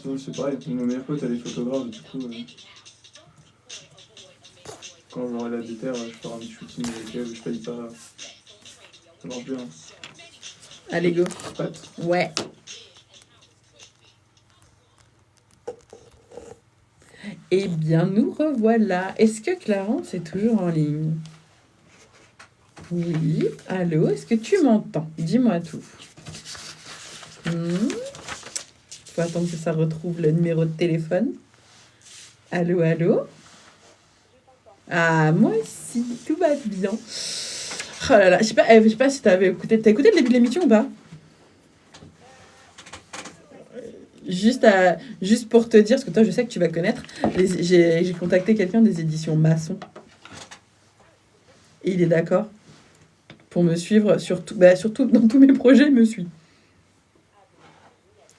sinon, c'est pareil. Une de mes meilleures potes, elle est photographe, du coup, quand j'aurai la déterre, je ferai un petit shooting avec elle, je paye pas. Ça marche bien. Allez, go. Pat. Ouais. Eh bien, nous revoilà. Est-ce que Clarence est toujours en ligne? Oui. Allô, est-ce que tu m'entends? Dis-moi tout. Faut attendre que ça retrouve le numéro de téléphone. Allô, allô? Ah, moi aussi, tout va bien. Oh là là, je sais pas si t'avais écouté. T'as écouté le début de l'émission ou pas? Juste pour te dire, parce que toi, je sais que tu vas connaître, j'ai contacté quelqu'un des éditions Masson. Et il est d'accord pour me suivre, surtout dans tous mes projets, il me suit.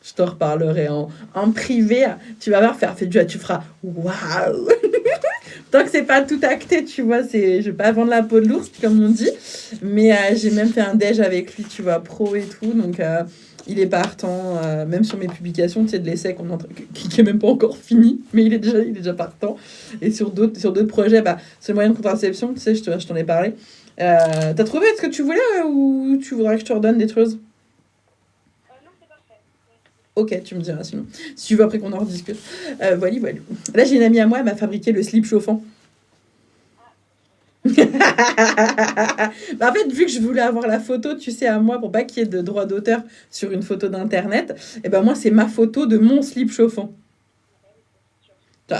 Je t'en reparlerai en privé. Tu vas voir, tu feras waouh! Tant que c'est pas tout acté, tu vois, je vais pas vendre la peau de l'ours, comme on dit. Mais j'ai même fait un déj avec lui, tu vois, pro et tout. Donc, il est partant, même sur mes publications, tu sais, de l'essai qui est même pas encore fini, mais il est déjà partant. Et sur d'autres projets, c'est le moyen de contraception, tu sais, je t'en ai parlé. T'as trouvé ce que tu voulais ou tu voudrais que je te redonne des choses? Ok, tu me diras sinon. Si tu veux après qu'on en rediscute. Voilà. Là, j'ai une amie à moi, elle m'a fabriqué le slip chauffant. En fait, vu que je voulais avoir la photo, tu sais, à moi, pour pas qu'il y ait de droit d'auteur sur une photo d'internet, et ben moi, c'est ma photo de mon slip chauffant.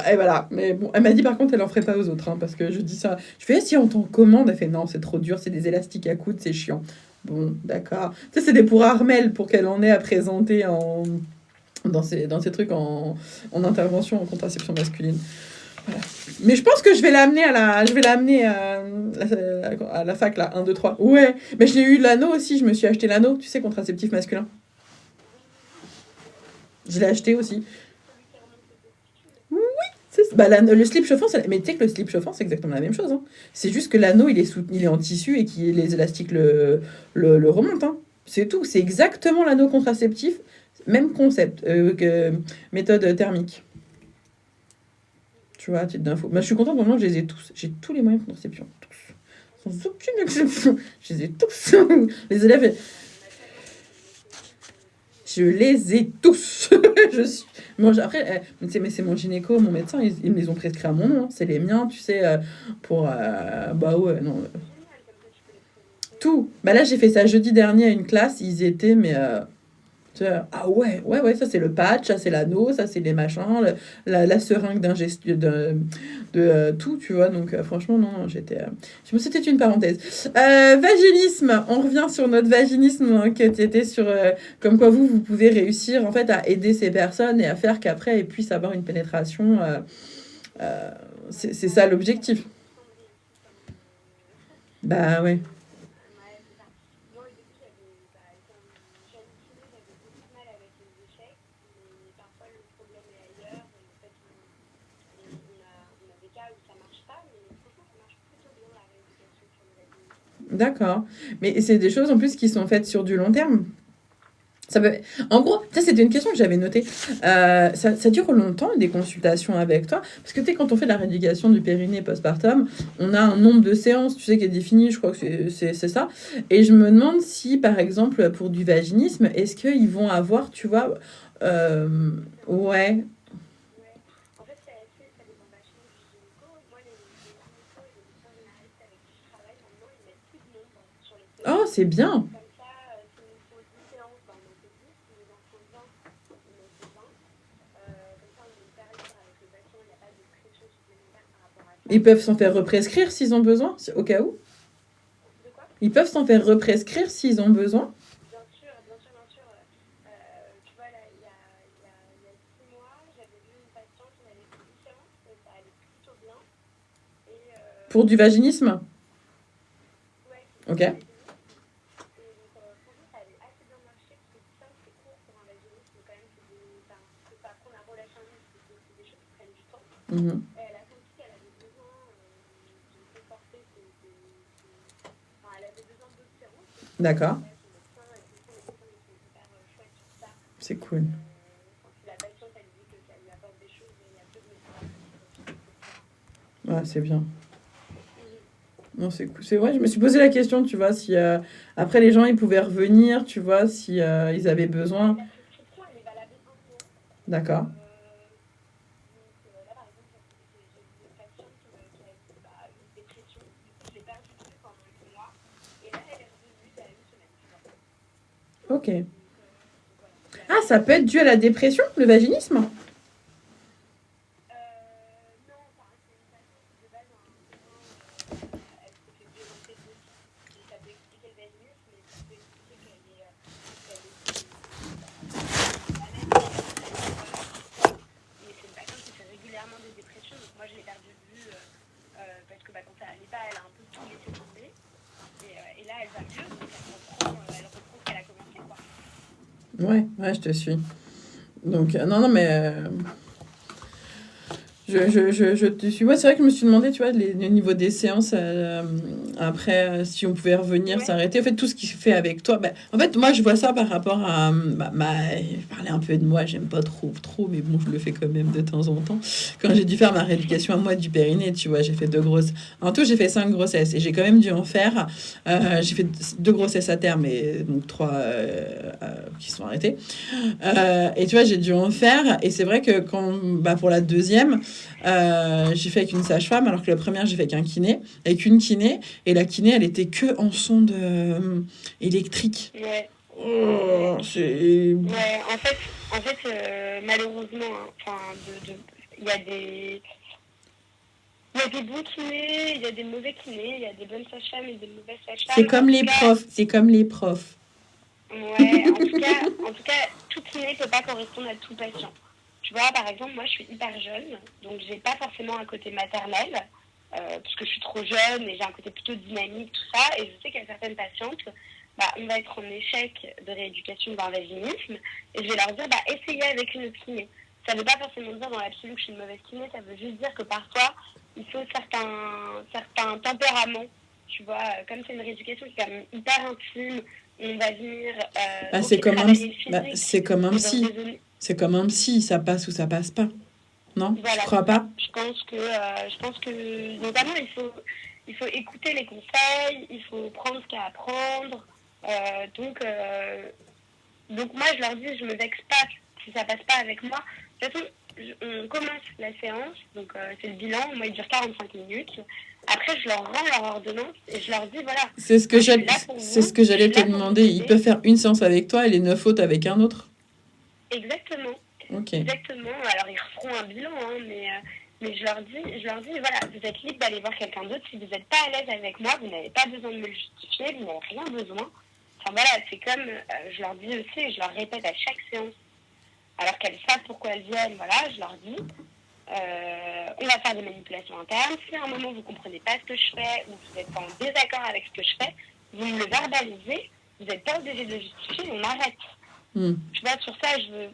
Et voilà. Mais bon, elle m'a dit par contre, elle en ferait pas aux autres, hein, parce que je dis ça. Je fais, si on t'en commande, elle fait, non, c'est trop dur, c'est des élastiques à coudre, c'est chiant. Bon, d'accord. Tu sais, c'est des pour Armel pour qu'elle en ait à présenter dans ces trucs en intervention en contraception masculine. Voilà. Mais je pense que je vais l'amener à la fac, là, 1, 2, 3. Ouais, mais j'ai eu l'anneau aussi, je me suis acheté l'anneau, tu sais, contraceptif masculin. Je l'ai acheté aussi. Le slip chauffant, mais tu sais que le slip chauffant, c'est exactement la même chose. Hein. C'est juste que l'anneau, il est en tissu et les élastiques le remontent. Hein. C'est tout. C'est exactement l'anneau contraceptif. Même concept. Méthode thermique. Tu vois, titre d'info. Je suis contente, maintenant, je les ai tous. J'ai tous les moyens de contraception. Tous. Sans aucune exception. Je les ai tous. Les élèves, je les ai tous. Après, mais c'est mon gynéco, mon médecin, ils me les ont prescrits à mon nom. Hein. C'est les miens, tu sais, pour... bah ouais, non. Tout. Bah là, j'ai fait ça jeudi dernier à une classe. Ils étaient, mais... ah ouais, ça c'est le patch, ça c'est l'anneau, ça c'est les machins, la seringue d'ingestion de tout, tu vois. Donc franchement, non, c'était une parenthèse. Vaginisme, on revient sur notre vaginisme hein, qui était sur comme quoi vous pouvez réussir en fait à aider ces personnes et à faire qu'après elles puissent avoir une pénétration. C'est ça l'objectif. Bah ouais. D'accord. Mais c'est des choses en plus qui sont faites sur du long terme. Ça peut... En gros, ça c'était une question que j'avais notée. Ça dure longtemps des consultations avec toi parce que tu sais, quand on fait la rééducation du périnée postpartum, on a un nombre de séances, tu sais, qui est défini, je crois que c'est ça. Et je me demande si, par exemple, pour du vaginisme, est-ce qu'ils vont avoir, tu vois, ouais. Oh, c'est bien. Ils peuvent s'en faire represcrire s'ils ont besoin, au cas où. Ils peuvent s'en faire represcrire s'ils ont besoin. Pour du vaginisme. Ok. Mhm. D'accord. C'est cool. Ah, c'est bien. Non, c'est cool. C'est vrai, je me suis posé la question, tu vois, si après les gens ils pouvaient revenir, tu vois, si ils avaient besoin. La prescription, elle est valable 1 mois. D'accord. Là, par exemple, j'ai une patiente qui a eu une dépression. Du coup, je l'ai perdue de vue pendant 8 mois. Et là, elle est revenue il y a une semaine, tu vois. Ok. Donc voilà. Ah, ça peut être dû à la dépression, le vaginisme? Non, c'est une patiente qui, de base, a un terrain. Elle s'est fait violenter dessus. Et ça peut expliquer le vaginisme, mais ça peut expliquer qu'elle était malade psychologiquement. Et c'est une patiente qui fait régulièrement des dépressions. Donc moi, je l'ai perdue de vue parce que quand ça allait pas, elle a un peu tout laissé tomber. Et là, elle va mieux. Donc elle reprend ce qu'elle a commencé, quoi. Ouais, je te suis. Donc, non, mais je te suis. Ouais, c'est vrai que je me suis demandé, tu vois, le niveau des séances, après, si on pouvait revenir, Ouais. s'arrêter. En fait, tout ce qui se fait avec toi. En fait, moi, je vois ça par rapport à. Parler un peu de moi, j'aime pas trop, mais bon, je le fais quand même de temps en temps. Quand j'ai dû faire ma rééducation à moi du périnée, tu vois, j'ai fait 2 grosses. En tout, j'ai fait 5 grossesses et j'ai quand même dû en faire. J'ai fait 2 grossesses à terme, et donc 3 qui sont arrêtées. Et tu vois, j'ai dû en faire. Et c'est vrai que pour la deuxième, j'ai fait avec une sage-femme, alors que la première, j'ai fait avec un kiné, avec une kiné. Et la kiné, elle était que en sonde électrique. Ouais. Oh, c'est... Ouais, en fait, malheureusement, il y a des bons kinés, il y a des mauvais kinés, il y a des bonnes sages-femmes et des mauvaises sages-femmes. C'est comme les profs. C'est comme les profs. Ouais, en tout cas, tout kiné ne peut pas correspondre à tout patient. Tu vois, par exemple, moi, je suis hyper jeune, donc j'ai pas forcément un côté maternel, parce que je suis trop jeune et j'ai un côté plutôt dynamique, tout ça. Et je sais qu'il y a certaines patientes, on va être en échec de rééducation d'un vaginisme, et je vais leur dire, essayez avec une kiné. Ça ne veut pas forcément dire dans l'absolu que je suis une mauvaise kiné, ça veut juste dire que parfois, il faut certains tempéraments. Tu vois, comme c'est une rééducation qui est quand même hyper intime, on va venir C'est comme un travailler le psy. physique. C'est comme un Et dans psy. des zones... C'est comme un psy. Ça passe ou ça passe pas. Non? Voilà, Tu crois pas? je pense que notamment il faut écouter les conseils, il faut prendre ce qu'il y a à prendre. Donc moi je leur dis, je me vexe pas si ça passe pas avec moi. De toute façon, on commence la séance, donc c'est le bilan, moi il dure 45 minutes. Après je leur rends leur ordonnance et je leur dis voilà. C'est ce que je suis là pour c'est vous, ce que j'allais je suis te là pour vous demander. Ils aider. peuvent faire une séance avec toi et les 9 autres avec un autre? Exactement. Ok. Exactement. Alors ils referont un bilan, mais je leur dis, voilà, vous êtes libre d'aller voir quelqu'un d'autre. Si vous n'êtes pas à l'aise avec moi, vous n'avez pas besoin de me le justifier, vous n'avez rien besoin. Enfin voilà, c'est comme, je leur dis aussi, et je leur répète à chaque séance, alors qu'elles savent pourquoi elles viennent, voilà, je leur dis, on va faire des manipulations internes. Si à un moment vous ne comprenez pas ce que je fais, ou vous êtes en désaccord avec ce que je fais, vous me le verbalisez, vous n'êtes pas obligé de le justifier, on arrête. Tu vois, sur ça, je veux.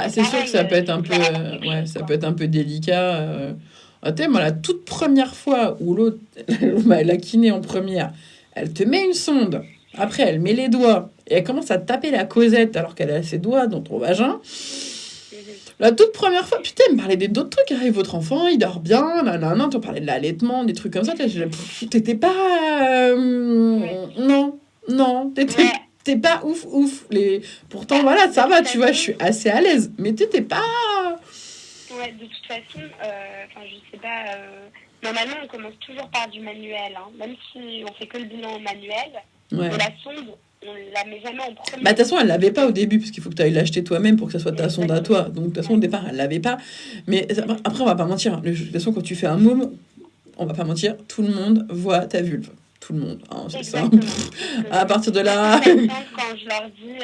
C'est sûr que ça peut être un peu, ça peut être un peu délicat. Tu sais, moi, la toute première fois où l'autre, la kiné en première, elle te met une sonde, après elle met les doigts et elle commence à te taper la causette alors qu'elle a ses doigts dans ton vagin. La toute première fois, putain, elle me parlait d'autres trucs. Votre enfant, il dort bien, nanana, tu parlais de l'allaitement, des trucs comme ça. T'étais pas. Non, t'es pas ouf. Pourtant, voilà, ça va, tu vois, je suis assez à l'aise. Mais t'étais pas. Ouais, de toute façon, je sais pas. Normalement, on commence toujours par du manuel, même si on fait que le bilan manuel. Ouais. Mais la sonde, on la met jamais en premier. De toute façon, elle l'avait pas au début, parce qu'il faut que tu ailles l'acheter toi-même pour que ça soit ta sonde à toi. Donc, de toute façon, au départ, elle l'avait pas. Mais après, on va pas mentir. De toute façon, quand tu fais un môme, on va pas mentir, tout le monde voit ta vulve. Tout le monde, c'est ça. À partir de là. Quand je leur dis,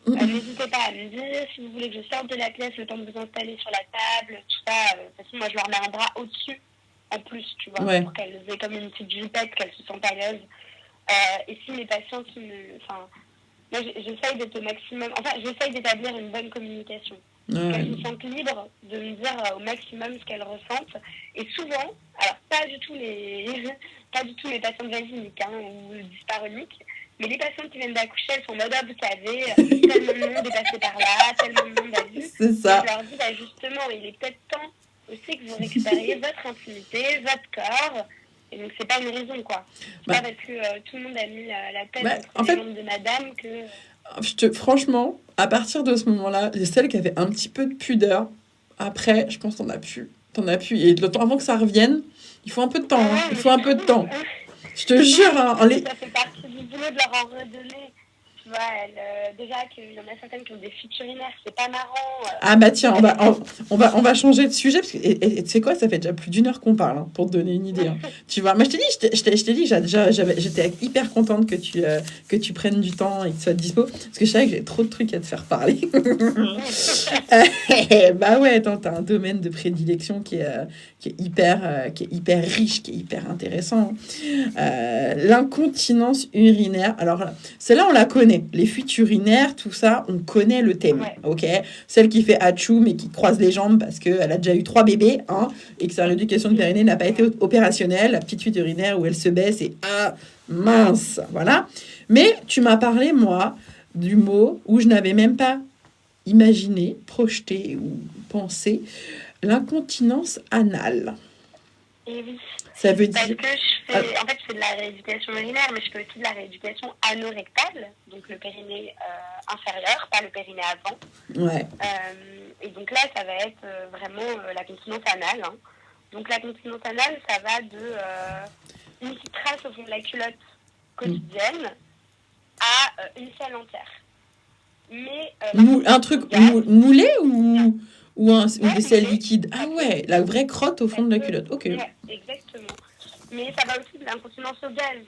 n'hésitez pas à me dire si vous voulez que je sorte de la pièce le temps de vous installer sur la table, tout ça. De toute façon, moi, je leur mets un bras au-dessus, en plus, tu vois, pour qu'elles aient comme une petite jupette, qu'elles se sentent à l'aise. Et si mes patients moi, j'essaye d'être au maximum. J'essaye d'établir une bonne communication. Qu'elles se sentent libres de me dire au maximum ce qu'elles ressentent. Et souvent, alors pas du tout les patientes vaginiques ou dysparoniques, mais les patientes qui viennent d'accoucher, elles sont en mode, vous savez, tellement de monde est passé par là, tellement de monde a vu. C'est ça. Et je leur dis, justement, il est peut-être temps aussi que vous récupériez votre intimité, votre corps. Et donc, c'est pas une raison, quoi. C'est pas parce que tout le monde a mis la tête entre les jambes de madame que... Franchement, à partir de ce moment-là, les celles qui avaient un petit peu de pudeur, après, je pense t'en as plus. Et le temps avant que ça revienne, il faut un peu de temps. Il faut un peu de temps. Je te jure. Ça fait partie du boulot de leur en redonner. Tu vois, déjà qu'il y en a certaines qui ont des fuites urinaires, c'est pas marrant. Ah bah tiens, on va changer de sujet. Parce que, et tu sais quoi, ça fait déjà plus d'1 heure qu'on parle, pour te donner une idée. Tu vois, moi je t'ai dit, j'étais hyper contente que tu prennes du temps et que tu sois dispo. Parce que je savais que j'ai trop de trucs à te faire parler. Bah ouais, attends, t'as un domaine de prédilection qui est hyper riche, qui est hyper intéressant. L'incontinence urinaire. Alors, celle-là, on la connaît. Les fuites urinaires, tout ça, on connaît le thème. Ouais. Ok, celle qui fait atchou, mais qui croise les jambes parce qu'elle a déjà eu 3 bébés, et que sa rééducation de périnée n'a pas été opérationnelle. La petite fuite urinaire où elle se baisse et mince, voilà. Mais tu m'as parlé, moi, du mot où je n'avais même pas imaginé, projeté ou pensé, l'incontinence anale. Et oui. Ça veut dire... Parce que en fait, je fais de la rééducation urinaire, mais je fais aussi de la rééducation anorectale, donc le périnée inférieur, pas le périnée avant. Ouais. Et donc là, ça va être vraiment la continence anale. Donc la continence anale, ça va de une petite trace au fond de la culotte quotidienne à une selle entière. Mais un truc moulé ou des selles liquides. Ah ouais, la vraie crotte au fond de la culotte. Ok. Ouais, exactement. Mais ça va aussi de l'incontinence au gaz.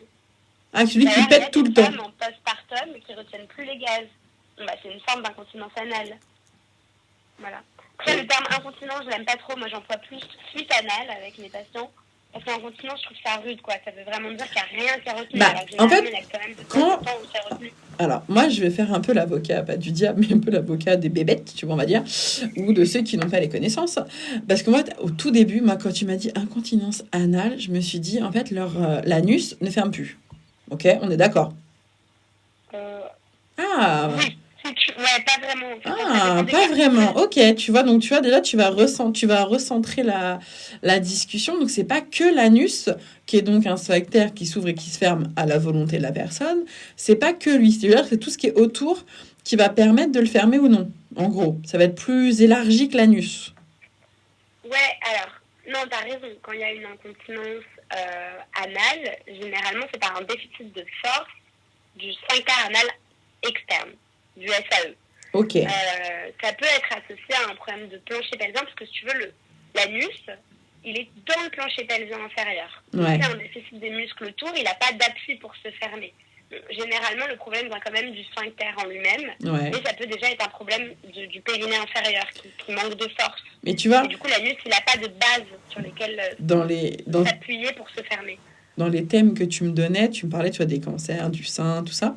Ah, celui qui pète tout le temps. Il y a des femmes en postpartum qui ne retiennent plus les gaz. Bah, c'est une forme d'incontinence anale. Voilà. Après, le terme incontinence, je l'aime pas trop. Moi, j'emploie plus fuite anale avec mes patients. Parce qu'incontinence, je trouve ça rude, quoi. Ça veut vraiment dire qu'il n'y a rien qui est retenu. En fait, il y a quand même de temps où c'est retenu. Alors, moi, je vais faire un peu l'avocat, pas du diable, mais un peu l'avocat des bébêtes, tu vois, on va dire, ou de ceux qui n'ont pas les connaissances. Parce que moi, au tout début, quand tu m'as dit incontinence anale, je me suis dit, en fait, l'anus ne ferme plus. Ok, on est d'accord. Oui. Ouais, pas vraiment. Pas vraiment. Ok, tu vois, donc tu vois, déjà, tu vas recentrer la discussion. Donc, c'est pas que l'anus, qui est donc un sphincter qui s'ouvre et qui se ferme à la volonté de la personne. C'est pas que lui. C'est-à-dire que c'est tout ce qui est autour qui va permettre de le fermer ou non. En gros, ça va être plus élargi que l'anus. Ouais, alors, non, t'as raison. Quand il y a une incontinence anale, généralement, c'est par un déficit de force du sphincter anal externe. Du SAE. Ok. Ça peut être associé à un problème de plancher pelvien, parce que si tu veux, l'anus, il est dans le plancher pelvien inférieur. Ouais. Il y a un déficit des muscles autour, il n'a pas d'appui pour se fermer. Généralement, le problème vient quand même du sphincter en lui-même, mais ça peut déjà être un problème du périnée inférieur qui manque de force. Mais tu vois, et du coup, l'anus, il n'a pas de base sur lesquelles s'appuyer pour se fermer. Dans les thèmes que tu me donnais, tu me parlais, tu vois, des cancers, du sein, tout ça.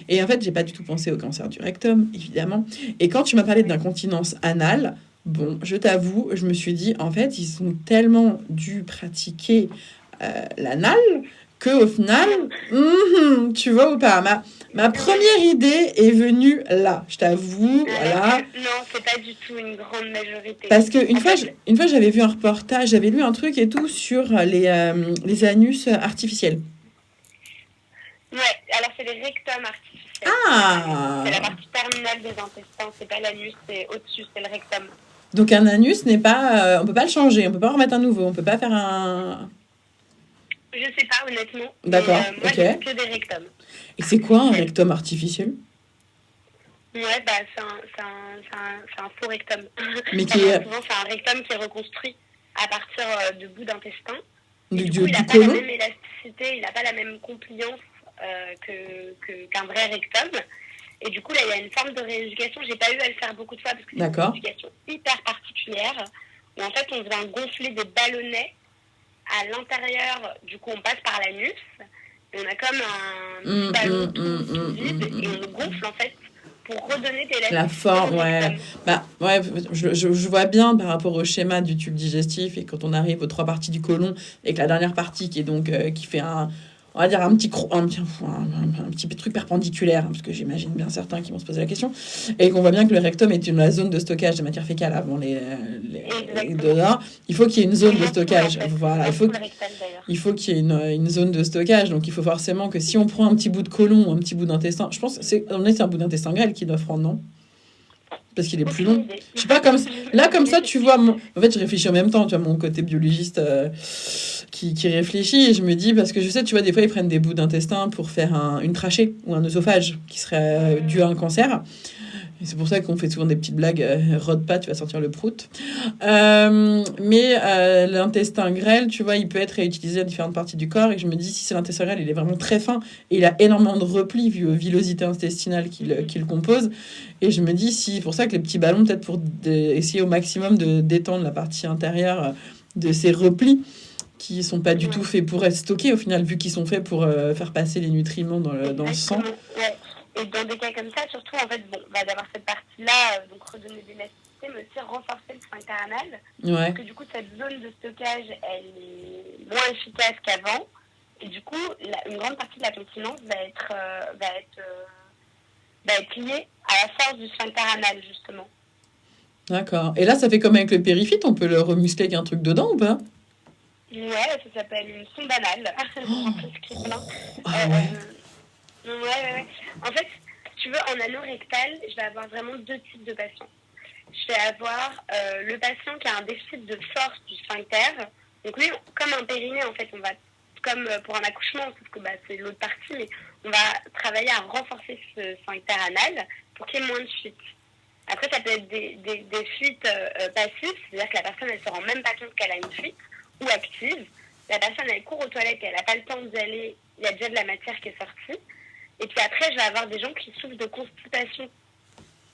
Et en fait, j'ai pas du tout pensé au cancer du rectum, évidemment. Et quand tu m'as parlé d'incontinence anale, bon, je t'avoue, je me suis dit, en fait, ils ont tellement dû pratiquer l'anal qu'au final, tu vois ou pas, ma première idée est venue là, je t'avoue, voilà. Non, c'est pas du tout une grande majorité. Parce qu'une fois, j'avais vu un reportage, j'avais lu un truc et tout sur les anus artificiels. Ouais, alors c'est les rectums artificiels. C'est la partie terminale des intestins, c'est pas l'anus, c'est au-dessus, c'est le rectum. Donc un anus n'est pas... on peut pas le changer, on peut pas en remettre un nouveau, on peut pas faire un... Je sais pas, honnêtement. D'accord, moi, ok. j'ai que des rectums. Et c'est quoi un rectum artificiel ? Ouais, bah c'est un faux rectum. Mais souvent, c'est un rectum qui est reconstruit à partir de bouts d'intestin. Du coup, il n'a pas côlon. la même élasticité, il n'a pas la même compliance qu'un vrai rectum. Et du coup, là, il y a une forme de rééducation. J'ai pas eu à le faire beaucoup de fois parce que c'est une rééducation hyper particulière où en fait, on vient gonfler des ballonnets à l'intérieur. Du coup, on passe par l'anus et on a comme un ballon vide et on le gonfle en fait pour redonner la forme, ouais. Bah, ouais, je vois bien par rapport au schéma du tube digestif et quand on arrive aux 3 parties du côlon et que la dernière partie qui est donc qui fait on va dire un petit truc perpendiculaire, hein, parce que j'imagine bien certains qui vont se poser la question, et qu'on voit bien que le rectum est la zone de stockage des matières fécales avant les donneurs. Il faut qu'il y ait une zone de stockage. Voilà, il faut qu'il y ait une zone de stockage. Donc il faut forcément que si on prend un petit bout de côlon, un petit bout d'intestin, je pense que c'est un bout d'intestin grêle qui doit prendre, non? Parce qu'il est plus long. Je sais pas, comme ça, tu vois. En fait, je réfléchis en même temps, tu vois, mon côté biologiste qui réfléchit. Et je me dis, parce que je sais, tu vois, des fois, ils prennent des bouts d'intestin pour faire une trachée ou un œsophage qui serait dû à un cancer. Et c'est pour ça qu'on fait souvent des petites blagues. Rôde pas, tu vas sortir le prout. Mais l'intestin grêle, tu vois, il peut être réutilisé à différentes parties du corps. Et je me dis, si c'est l'intestin grêle, il est vraiment très fin. Et il a énormément de replis vu aux villosités intestinales qui le composent. Et je me dis, si pour ça que les petits ballons, peut-être pour essayer au maximum de détendre la partie intérieure de ces replis qui sont pas du tout faits pour être stockés au final, vu qu'ils sont faits pour faire passer les nutriments dans le sang. Ouais. Et dans des cas comme ça, surtout, en fait, va d'avoir cette partie-là, donc redonner de l'élasticité, mais aussi renforcer le sphincter anal. Ouais. Parce que du coup, cette zone de stockage, elle est moins efficace qu'avant. Et du coup, une grande partie de la continence va être liée à la force du sphincter anal, justement. D'accord. Et là, ça fait comme avec le périphyte, on peut le remuscler avec un truc dedans ou pas? Ouais, ça s'appelle une sonde anale. Ouais. En fait, si tu veux, en anneau rectal, je vais avoir vraiment deux types de patients. Je vais avoir le patient qui a un déficit de force du sphincter. Donc lui, comme un périnée, en fait, on va, comme pour un accouchement, sauf que c'est l'autre partie, mais on va travailler à renforcer ce sphincter anal pour qu'il y ait moins de fuites. Après, ça peut être des fuites passives, c'est-à-dire que la personne, elle se rend même pas compte qu'elle a une fuite, ou active. La personne, elle court aux toilettes, elle n'a pas le temps d'y aller, il y a déjà de la matière qui est sortie. Et puis après, je vais avoir des gens qui souffrent de constipation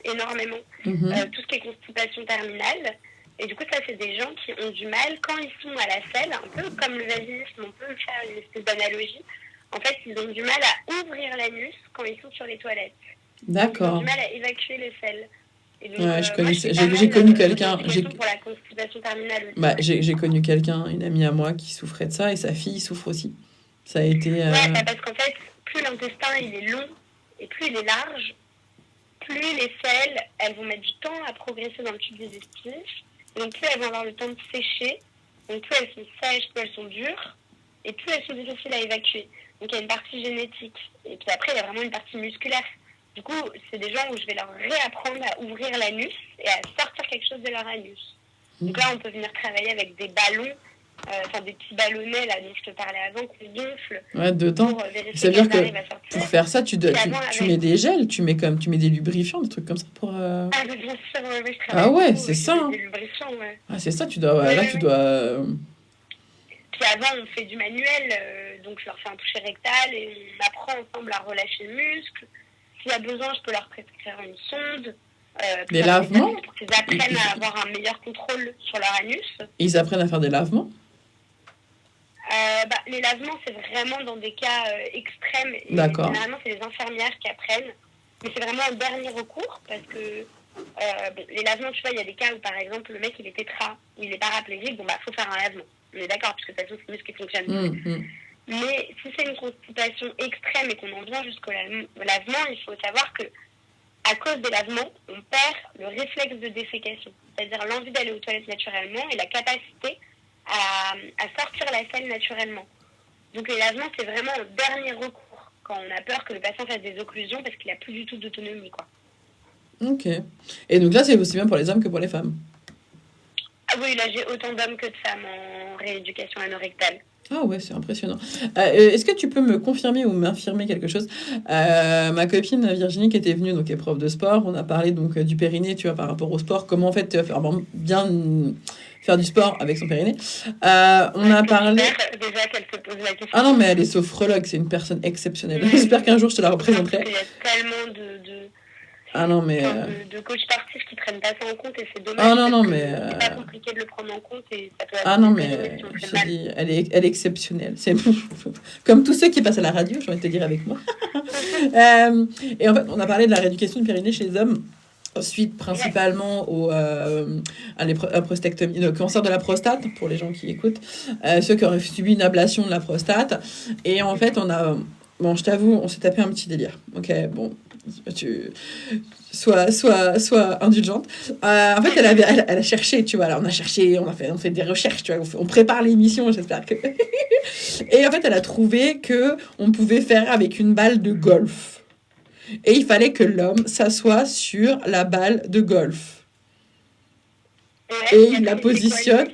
énormément. Tout ce qui est constipation terminale. Et du coup, ça, c'est des gens qui ont du mal, quand ils sont à la selle, un peu comme le vaginisme, on peut faire une espèce d'analogie. En fait, ils ont du mal à ouvrir l'anus quand ils sont sur les toilettes. D'accord. Ils ont du mal à évacuer les selles. Et donc, j'ai connu quelqu'un. Pour la constipation terminale aussi. J'ai connu quelqu'un, une amie à moi, qui souffrait de ça, et sa fille souffre aussi. Ça a été. Ouais, parce qu'en fait, plus l'intestin il est long et plus il est large, plus les selles, elles vont mettre du temps à progresser dans le tube digestif. Donc plus elles vont avoir le temps de sécher, donc plus elles sont sèches, plus elles sont dures, et plus elles sont difficiles à évacuer. Donc il y a une partie génétique. Et puis après, il y a vraiment une partie musculaire. Du coup, c'est des gens où je vais leur réapprendre à ouvrir l'anus et à sortir quelque chose de leur anus. Donc là, on peut venir travailler avec des ballons, des petits ballonnets là dont je te parlais avant, qu'on gonfle. Ouais, dedans. Ça veut dire que pour faire ça, tu mets des gels, tu mets des lubrifiants, des trucs comme ça pour. Ah, mais bien sûr, je travaille. Ah ouais, c'est ça. Des lubrifiants, ouais. Ah, c'est ça, tu dois. Tu dois. Puis avant, on fait du manuel, donc je leur fais un toucher rectal et on apprend ensemble à relâcher le muscle. S'il y a besoin, je peux leur prescrire une sonde. Des lavements. Pour qu'ils apprennent à avoir un meilleur contrôle sur leur anus. Et ils apprennent à faire des lavements? Les lavements, c'est vraiment dans des cas extrêmes. Et d'accord. Généralement, c'est les infirmières qui apprennent. Mais c'est vraiment un dernier recours parce que les lavements, tu vois, il y a des cas où, par exemple, le mec, il est tétra, il est paraplégique, faut faire un lavement. On est d'accord, parce que de toute façon, c'est muscle qui fonctionne. Mais si c'est une constipation extrême et qu'on en vient jusqu'au lavement, il faut savoir que à cause des lavements, on perd le réflexe de défécation, c'est-à-dire l'envie d'aller aux toilettes naturellement et la capacité à sortir la selle naturellement. Donc les lavements, c'est vraiment le dernier recours quand on a peur que le patient fasse des occlusions parce qu'il n'a plus du tout d'autonomie, quoi. Ok. Et donc là, c'est aussi bien pour les hommes que pour les femmes? Ah oui, là, j'ai autant d'hommes que de femmes en rééducation anorectale. Ah ouais, c'est impressionnant. Est-ce que tu peux me confirmer ou m'infirmer quelque chose? Ma copine Virginie qui était venue, donc qui est prof de sport, on a parlé donc du périnée, tu vois, par rapport au sport, comment en fait bien faire du sport avec son périnée. On a parlé... Déjà qu'elle se pose la question. Ah non, mais elle est sophrologue, c'est une personne exceptionnelle. J'espère qu'un jour je te la représenterai. Il y a tellement de coachs sportifs qui ne prennent pas ça en compte et c'est dommage. Ah non, mais... C'est pas compliqué de le prendre en compte et ça peut être... Ah non, mais je te dis, elle est exceptionnelle. C'est comme tous ceux qui passent à la radio, j'ai envie de te dire avec moi. Et en fait, on a parlé de la rééducation du périnée chez les hommes. suite principalement à la prostectomie, le cancer de la prostate, pour les gens qui écoutent, ceux qui auraient subi une ablation de la prostate. Et en fait, bon, je t'avoue, on s'est tapé un petit délire. Ok, bon, sois indulgente. En fait, elle a cherché, tu vois. Alors, on fait des recherches, tu vois. On prépare l'émission, j'espère que. Et en fait, elle a trouvé que on pouvait faire avec une balle de golf. Et il fallait que l'homme s'assoie sur la balle de golf. Et il la positionne.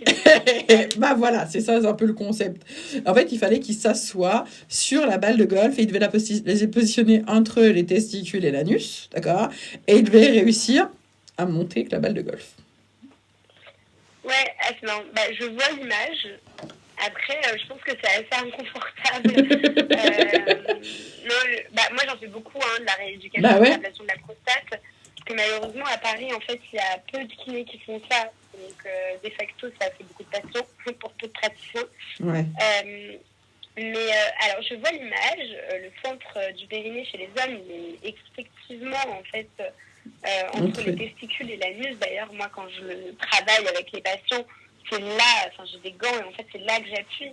Bah voilà, c'est ça, c'est un peu le concept. En fait, il fallait qu'il s'assoie sur la balle de golf et il devait la positionner entre les testicules et l'anus, d'accord. Et il devait réussir à monter avec la balle de golf. Ouais, non, je vois l'image. Après, je pense que c'est assez inconfortable. Moi, j'en fais beaucoup, de la rééducation, de l'ablation de la prostate. Parce que malheureusement, à Paris, en fait, il y a peu de kinés qui font ça. Donc, de facto, ça fait beaucoup de patients pour peu de praticiens. Ouais. Alors, je vois l'image. Le centre du périnée chez les hommes, il est effectivement, en fait, entre les testicules et l'anus. D'ailleurs, moi, quand je travaille avec les patients, c'est là, j'ai des gants et en fait c'est là que j'appuie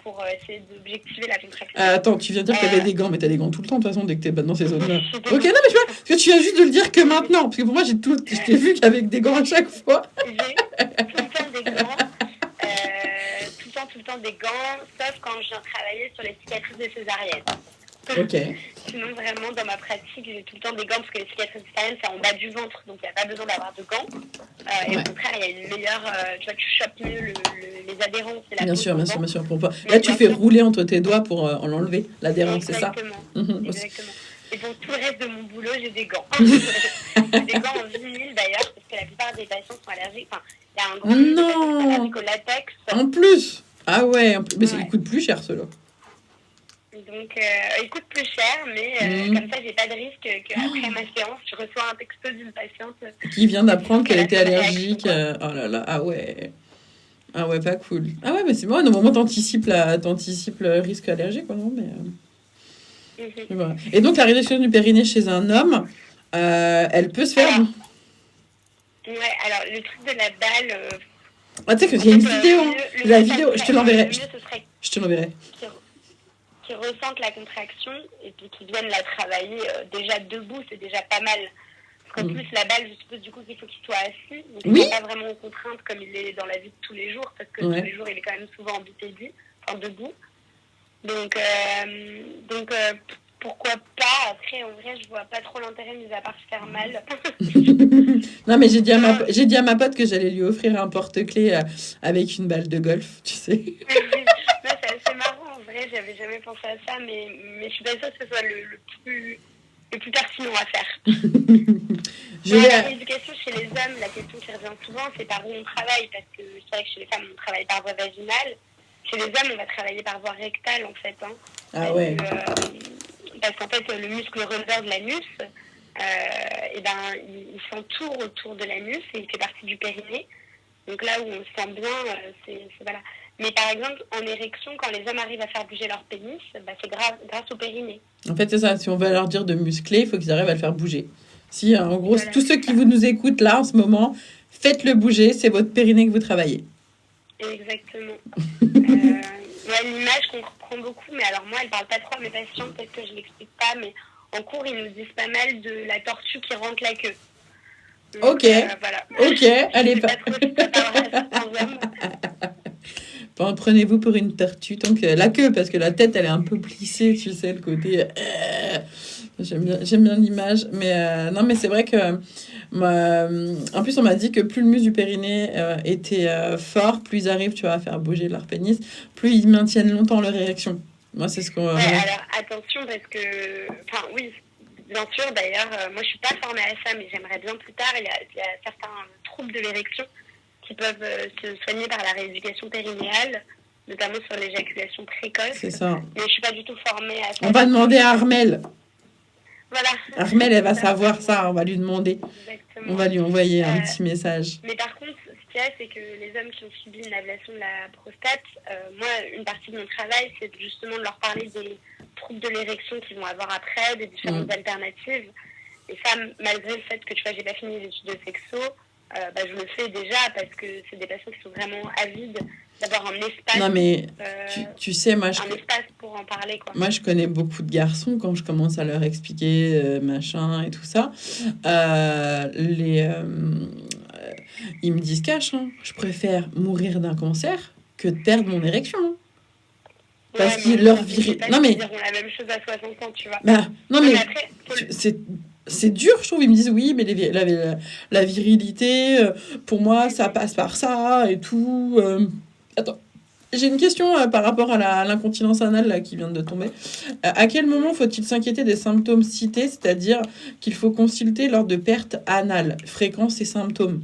pour essayer d'objectiver la contraction. Attends, tu viens de dire que tu avais des gants, mais tu as des gants tout le temps de toute façon dès que tu es dans ces zones-là. Ok, non mais tu vois, parce que tu viens juste de le dire que maintenant, parce que pour moi je t'ai vu qu'avec des gants à chaque fois. J'ai tout le temps des gants, tout le temps des gants, sauf quand je viens travailler sur les cicatrices de césarienne. Ok. Sinon, vraiment, dans ma pratique, j'ai tout le temps des gants parce que les cicatrices césariennes, c'est en bas du ventre, donc il n'y a pas besoin d'avoir de gants. Et au contraire, il y a une meilleure. Tu vois, tu chopes mieux les adhérences. Et la bien sûr. Pour pas... Là, tu fais rouler entre tes doigts pour en enlever l'adhérence, c'est ça? Exactement. Et donc, tout le reste de mon boulot, j'ai des gants. J'ai des gants en vinyle d'ailleurs, parce que la plupart des patients sont allergiques. Enfin, il y a un grand nombre de patients qui sont allergiques au latex. En plus. Ah ouais, mais il coûte plus cher, ceux-là. Donc, il coûte plus cher, mais comme ça, j'ai pas de risque qu'après ma séance, je reçois un texto d'une patiente qui vient d'apprendre qu'elle était allergique. Oh là là, ah ouais, pas cool. Ah ouais, mais c'est bon, au moment t'anticipes le risque allergique, quoi, non, mais... Voilà. Et donc, la réduction du périnée chez un homme, elle peut se faire... Ouais, alors, le truc de la balle... tu sais qu'il y a une vidéo, la vidéo, je te l'enverrai. Je te l'enverrai. Qui ressentent la contraction et puis qui viennent la travailler déjà debout, c'est déjà pas mal. Parce qu'en plus, la balle, je suppose du coup qu'il faut qu'il soit assis. Donc il n'est pas vraiment en contrainte comme il est dans la vie de tous les jours, parce que tous les jours, il est quand même souvent en bipédie, enfin debout. Donc pourquoi pas? Après, en vrai, je vois pas trop l'intérêt, mis à part se faire mal. Non, mais j'ai dit à ma pote que j'allais lui offrir un porte-clés avec une balle de golf, tu sais. Non, c'est assez marrant. En vrai, j'avais jamais pensé à ça, mais je suis pas sûre que ce soit le plus pertinent à faire. La rééducation chez les hommes, la question qui revient souvent, c'est par où on travaille, parce que c'est vrai que chez les femmes, on travaille par voie vaginale. Chez les hommes, on va travailler par voie rectale, en fait. Parce qu'en fait, le muscle releveur de l'anus, il s'entoure autour de l'anus et il fait partie du périnée. Donc là où on se sent bien, c'est voilà. Mais par exemple, en érection, quand les hommes arrivent à faire bouger leur pénis, c'est grâce au périnée. En fait, c'est ça. Si on veut leur dire de muscler, il faut qu'ils arrivent à le faire bouger. Si, en gros, tous ceux qui nous écoutent là, en ce moment, faites-le bouger. C'est votre périnée que vous travaillez. Exactement. L'image qu'on reprend beaucoup, mais alors moi, elle parle pas trop à mes patients, peut-être que je l'explique pas, mais en cours, ils nous disent pas mal de la tortue qui rentre la queue. Donc, voilà. Ok, allez, pas trop si ça parle à certains hommes. Bon, prenez-vous pour une tortue, donc la queue, parce que la tête, elle est un peu plissée, tu sais, le côté... J'aime bien l'image, mais non, mais c'est vrai que... en plus, on m'a dit que plus le muscle du périnée était fort, plus ils arrivent, tu vois, à faire bouger leur pénis, plus ils maintiennent longtemps leur érection. Moi, c'est ce qu'on... alors, attention, parce que... Enfin, oui, bien sûr, d'ailleurs, moi, je suis pas formée à ça, mais j'aimerais bien plus tard, il y a certains troubles de l'érection qui peuvent se soigner par la rééducation périnéale, notamment sur l'éjaculation précoce. C'est ça. Mais je suis pas du tout formée à ça. On va demander à Armelle. Voilà. Armelle, elle va savoir ça, on va lui demander. Exactement. On va lui envoyer un petit message. Mais par contre, ce qu'il y a, c'est que les hommes qui ont subi une ablation de la prostate, moi, une partie de mon travail, c'est justement de leur parler des troubles de l'érection qu'ils vont avoir après, des différentes alternatives. Et ça, malgré le fait que tu vois, j'ai pas fini les études de sexo, je le fais déjà parce que c'est des patients qui sont vraiment avides d'avoir un espace. Non, mais tu sais, un espace pour en parler, quoi. Moi, je connais beaucoup de garçons quand je commence à leur expliquer machin et tout ça. Ils me disent cash, hein, je préfère mourir d'un cancer que de perdre mon érection. Hein. Parce qu'ils leur virilité. Non, mais. Ils diront la même chose à 60 ans, tu vois. Bah, non, mais. Après, c'est dur, je trouve. Ils me disent oui, mais la virilité, pour moi, ça passe par ça et tout. Attends. J'ai une question par rapport à l'incontinence anale là, qui vient de tomber. À quel moment faut-il s'inquiéter des symptômes cités, c'est-à-dire qu'il faut consulter lors de perte anale, fréquence et symptômes?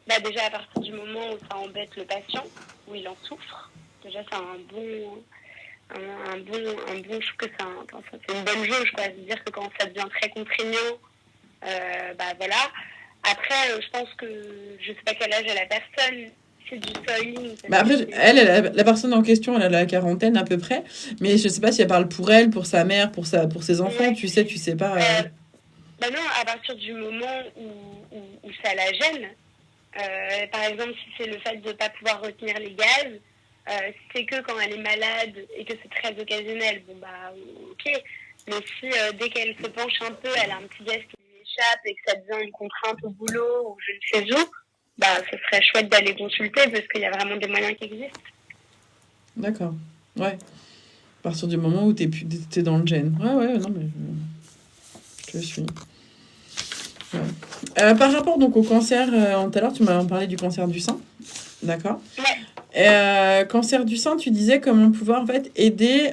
Déjà, à partir du moment où ça embête le patient, où il en souffre, déjà c'est je trouve que c'est une bonne jauge, quoi. C'est-à-dire que quand ça devient très contraignant, voilà. Après, je pense que je sais pas quel âge a la personne. C'est du soiling. Après, la personne en question, elle a la quarantaine à peu près, mais je sais pas si elle parle pour elle, pour sa mère, pour ses enfants, ouais. Tu sais pas. Non, à partir du moment où ça la gêne, par exemple, si c'est le fait de ne pas pouvoir retenir les gaz, si c'est que quand elle est malade et que c'est très occasionnel, ok. Mais si dès qu'elle se penche un peu, elle a un petit gaz qui lui échappe et que ça devient une contrainte au boulot ou je ne sais où, ce serait chouette d'aller consulter parce qu'il y a vraiment des moyens qui existent. D'accord. Ouais. À partir du moment où t'es dans le gène. Ouais, non, mais je suis. Ouais. Par rapport donc au cancer, tout à l'heure, tu m'as parlé du cancer du sein. D'accord. Ouais. Cancer du sein, tu disais comment pouvoir en fait aider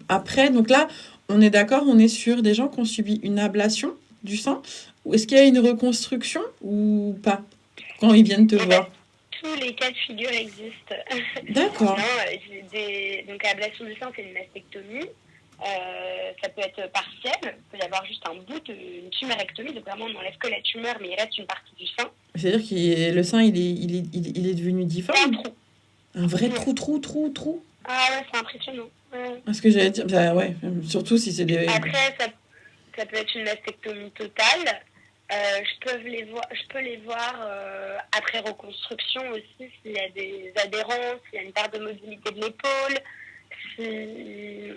après. Donc là, on est d'accord, on est sur des gens qui ont subi une ablation du sein. Ou est-ce qu'il y a une reconstruction ou pas quand ils viennent te voir? Tous les cas de figure existent. D'accord. Donc, ablation du sein, c'est une mastectomie. Ça peut être partiel. Il peut y avoir juste un bout d'une tumérectomie. Donc, vraiment, on n'enlève que la tumeur, mais il reste une partie du sein. C'est-à-dire que le sein, il est devenu difforme? C'est un trou. Un vrai trou. Ah ouais, c'est impressionnant. Ouais. Parce que j'allais dire, ouais, surtout si c'est des... Après, ça peut être une mastectomie totale. Je peux les voir après reconstruction aussi, s'il y a des adhérences, s'il y a une perte de mobilité de l'épaule, s'il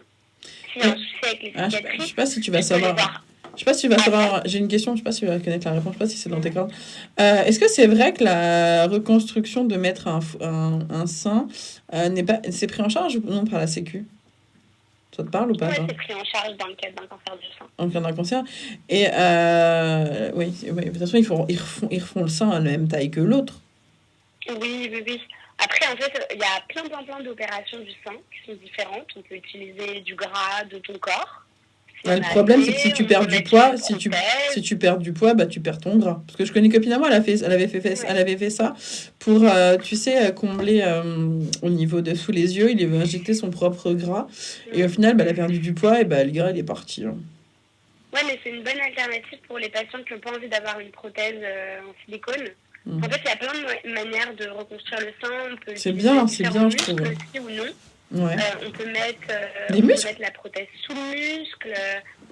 y a un souci avec les cicatrices. Je sais pas si tu vas savoir. Je sais pas si tu vas savoir. J'ai une question, je sais pas si tu vas connaître la réponse, je sais pas si c'est dans tes cordes. Est-ce que c'est vrai que la reconstruction de mettre un sein c'est pris en charge ou non par la Sécu? Ça te parle ou pas? Oui, c'est pris en charge dans le cadre d'un cancer du sein. Dans le cadre d'un cancer. Et oui, de toute façon, ils refont le sein à la même taille que l'autre. Oui. Après, en fait, il y a plein d'opérations du sein qui sont différentes. On peut utiliser du gras de ton corps. Le problème, c'est que si tu perds du poids, si tu perds du poids, tu perds ton gras. Parce que je connais une copine à moi, elle avait fait ça pour, tu sais, combler au niveau de sous les yeux, il avait injecté son propre gras. Et au final, elle a perdu du poids et le gras, il est parti. Hein. Ouais, mais c'est une bonne alternative pour les patients qui n'ont pas envie d'avoir une prothèse en silicone. En fait, il y a plein de manières de reconstruire le sein. On peut c'est bien, je trouve. Aussi, ou non. Ouais. On peut mettre la prothèse sous le muscle,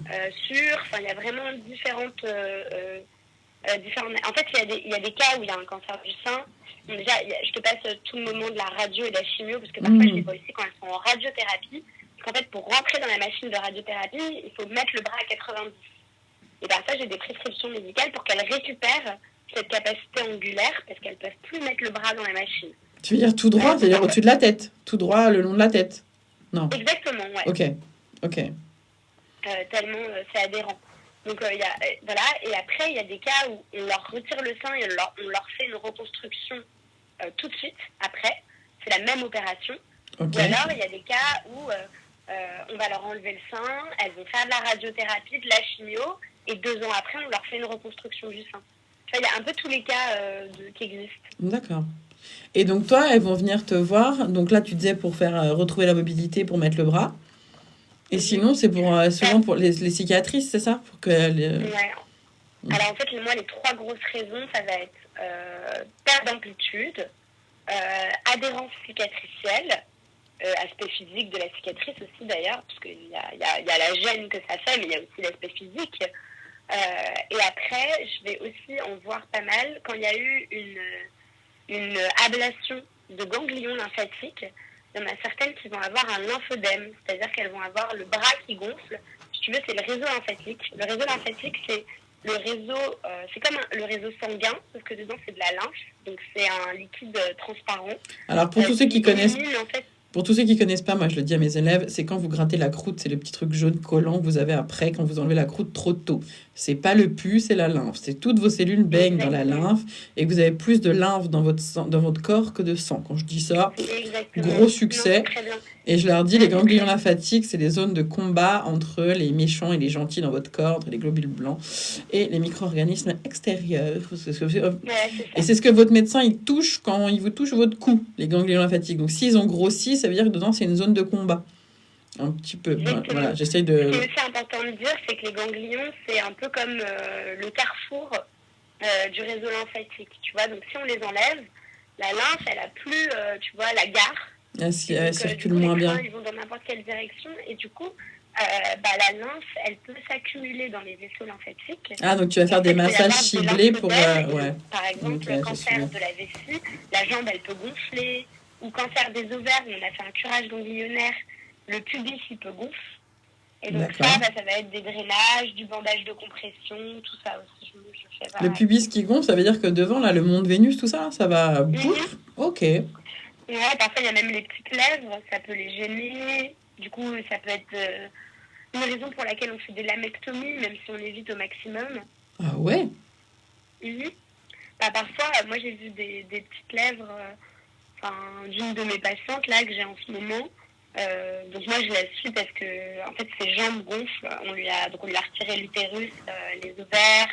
enfin, il y a vraiment différentes. En fait, il y a des cas où il y a un cancer du sein. Donc, déjà, je te passe tout le moment de la radio et de la chimio, parce que parfois, je les vois aussi quand elles sont en radiothérapie. Parce qu'en fait, pour rentrer dans la machine de radiothérapie, il faut mettre le bras à 90. Et par ça, j'ai des prescriptions médicales pour qu'elles récupèrent cette capacité angulaire, parce qu'elles ne peuvent plus mettre le bras dans la machine. Tu veux dire tout droit, c'est-à-dire au-dessus de la tête, tout droit le long de la tête? Non. Exactement, ouais. Ok. Tellement c'est adhérent. Donc voilà, et après il y a des cas où on leur retire le sein et on leur fait une reconstruction tout de suite après. C'est la même opération. Okay. Ou alors il y a des cas où on va leur enlever le sein, elles vont faire de la radiothérapie, de la chimio, et 2 ans après on leur fait une reconstruction du sein. Il y a un peu tous les cas qui existent. D'accord. Et donc toi, elles vont venir te voir. Donc là, tu disais pour faire retrouver la mobilité, pour mettre le bras. Et sinon, c'est pour souvent pour les cicatrices, c'est ça, pour que. Ouais. Alors en fait, moi, les 3 grosses raisons, ça va être perte d'amplitude, adhérence cicatricielle aspect physique de la cicatrice aussi d'ailleurs, parce qu'il y a la gêne que ça fait, mais il y a aussi l'aspect physique. Et après, je vais aussi en voir pas mal quand il y a eu une ablation de ganglions lymphatiques. Il y en a certaines qui vont avoir un lymphodème, c'est-à-dire qu'elles vont avoir le bras qui gonfle. Si tu veux, c'est le réseau lymphatique. Le réseau lymphatique, c'est le réseau, c'est comme le réseau sanguin, sauf que dedans c'est de la lymphe, donc c'est un liquide transparent. Alors pour tous ceux qui connaissent, en fait, pour tous ceux qui connaissent pas, moi je le dis à mes élèves, c'est quand vous grattez la croûte, c'est le petit truc jaune collant que vous avez après quand vous enlevez la croûte trop tôt. C'est pas le pus, c'est la lymphe. C'est toutes vos cellules baignent dans la lymphe et que vous avez plus de lymphe dans votre sang, dans votre corps que de sang. Quand je dis ça, gros succès. Non, très bien. Et je leur dis, les ganglions lymphatiques, c'est les zones de combat entre les méchants et les gentils dans votre corps, entre les globules blancs et les micro-organismes extérieurs. Et c'est ce que votre médecin, il touche quand il vous touche votre cou, les ganglions lymphatiques. Donc s'ils ont grossi, ça veut dire que dedans, c'est une zone de combat. Un petit peu. Voilà, j'essaye de... Ce qui est aussi important de dire, c'est que les ganglions, c'est un peu comme le carrefour du réseau lymphatique. Tu vois, donc si on les enlève, la lymphe, elle a plus, tu vois, la gare. Elle circule moins bien. Ils vont dans n'importe quelle direction et du coup, la lymphe, elle peut s'accumuler dans les vaisseaux lymphatiques. Ah, donc tu vas faire des massages ciblés pour... ouais. Par exemple, le cancer de la vessie, la jambe, elle peut gonfler. Ou cancer des ovaires, où on a fait un curage ganglionnaire, le pubis, il peut gonfler. Et donc ça va être des drainages, du bandage de compression, tout ça aussi. Je fais le pubis qui gonfle, ça veut dire que devant, là, le monde Vénus, tout ça, ça va... Bouf. Ok. Ouais, parfois il y a même les petites lèvres, ça peut les gêner. Du coup, ça peut être une raison pour laquelle on fait des lamectomies, même si on évite au maximum. Ah ouais. Parfois, moi j'ai vu des petites lèvres d'une de mes patientes là que j'ai en ce moment. Donc moi je la suis parce que en fait ses jambes gonflent. On lui a retiré l'utérus, les ovaires,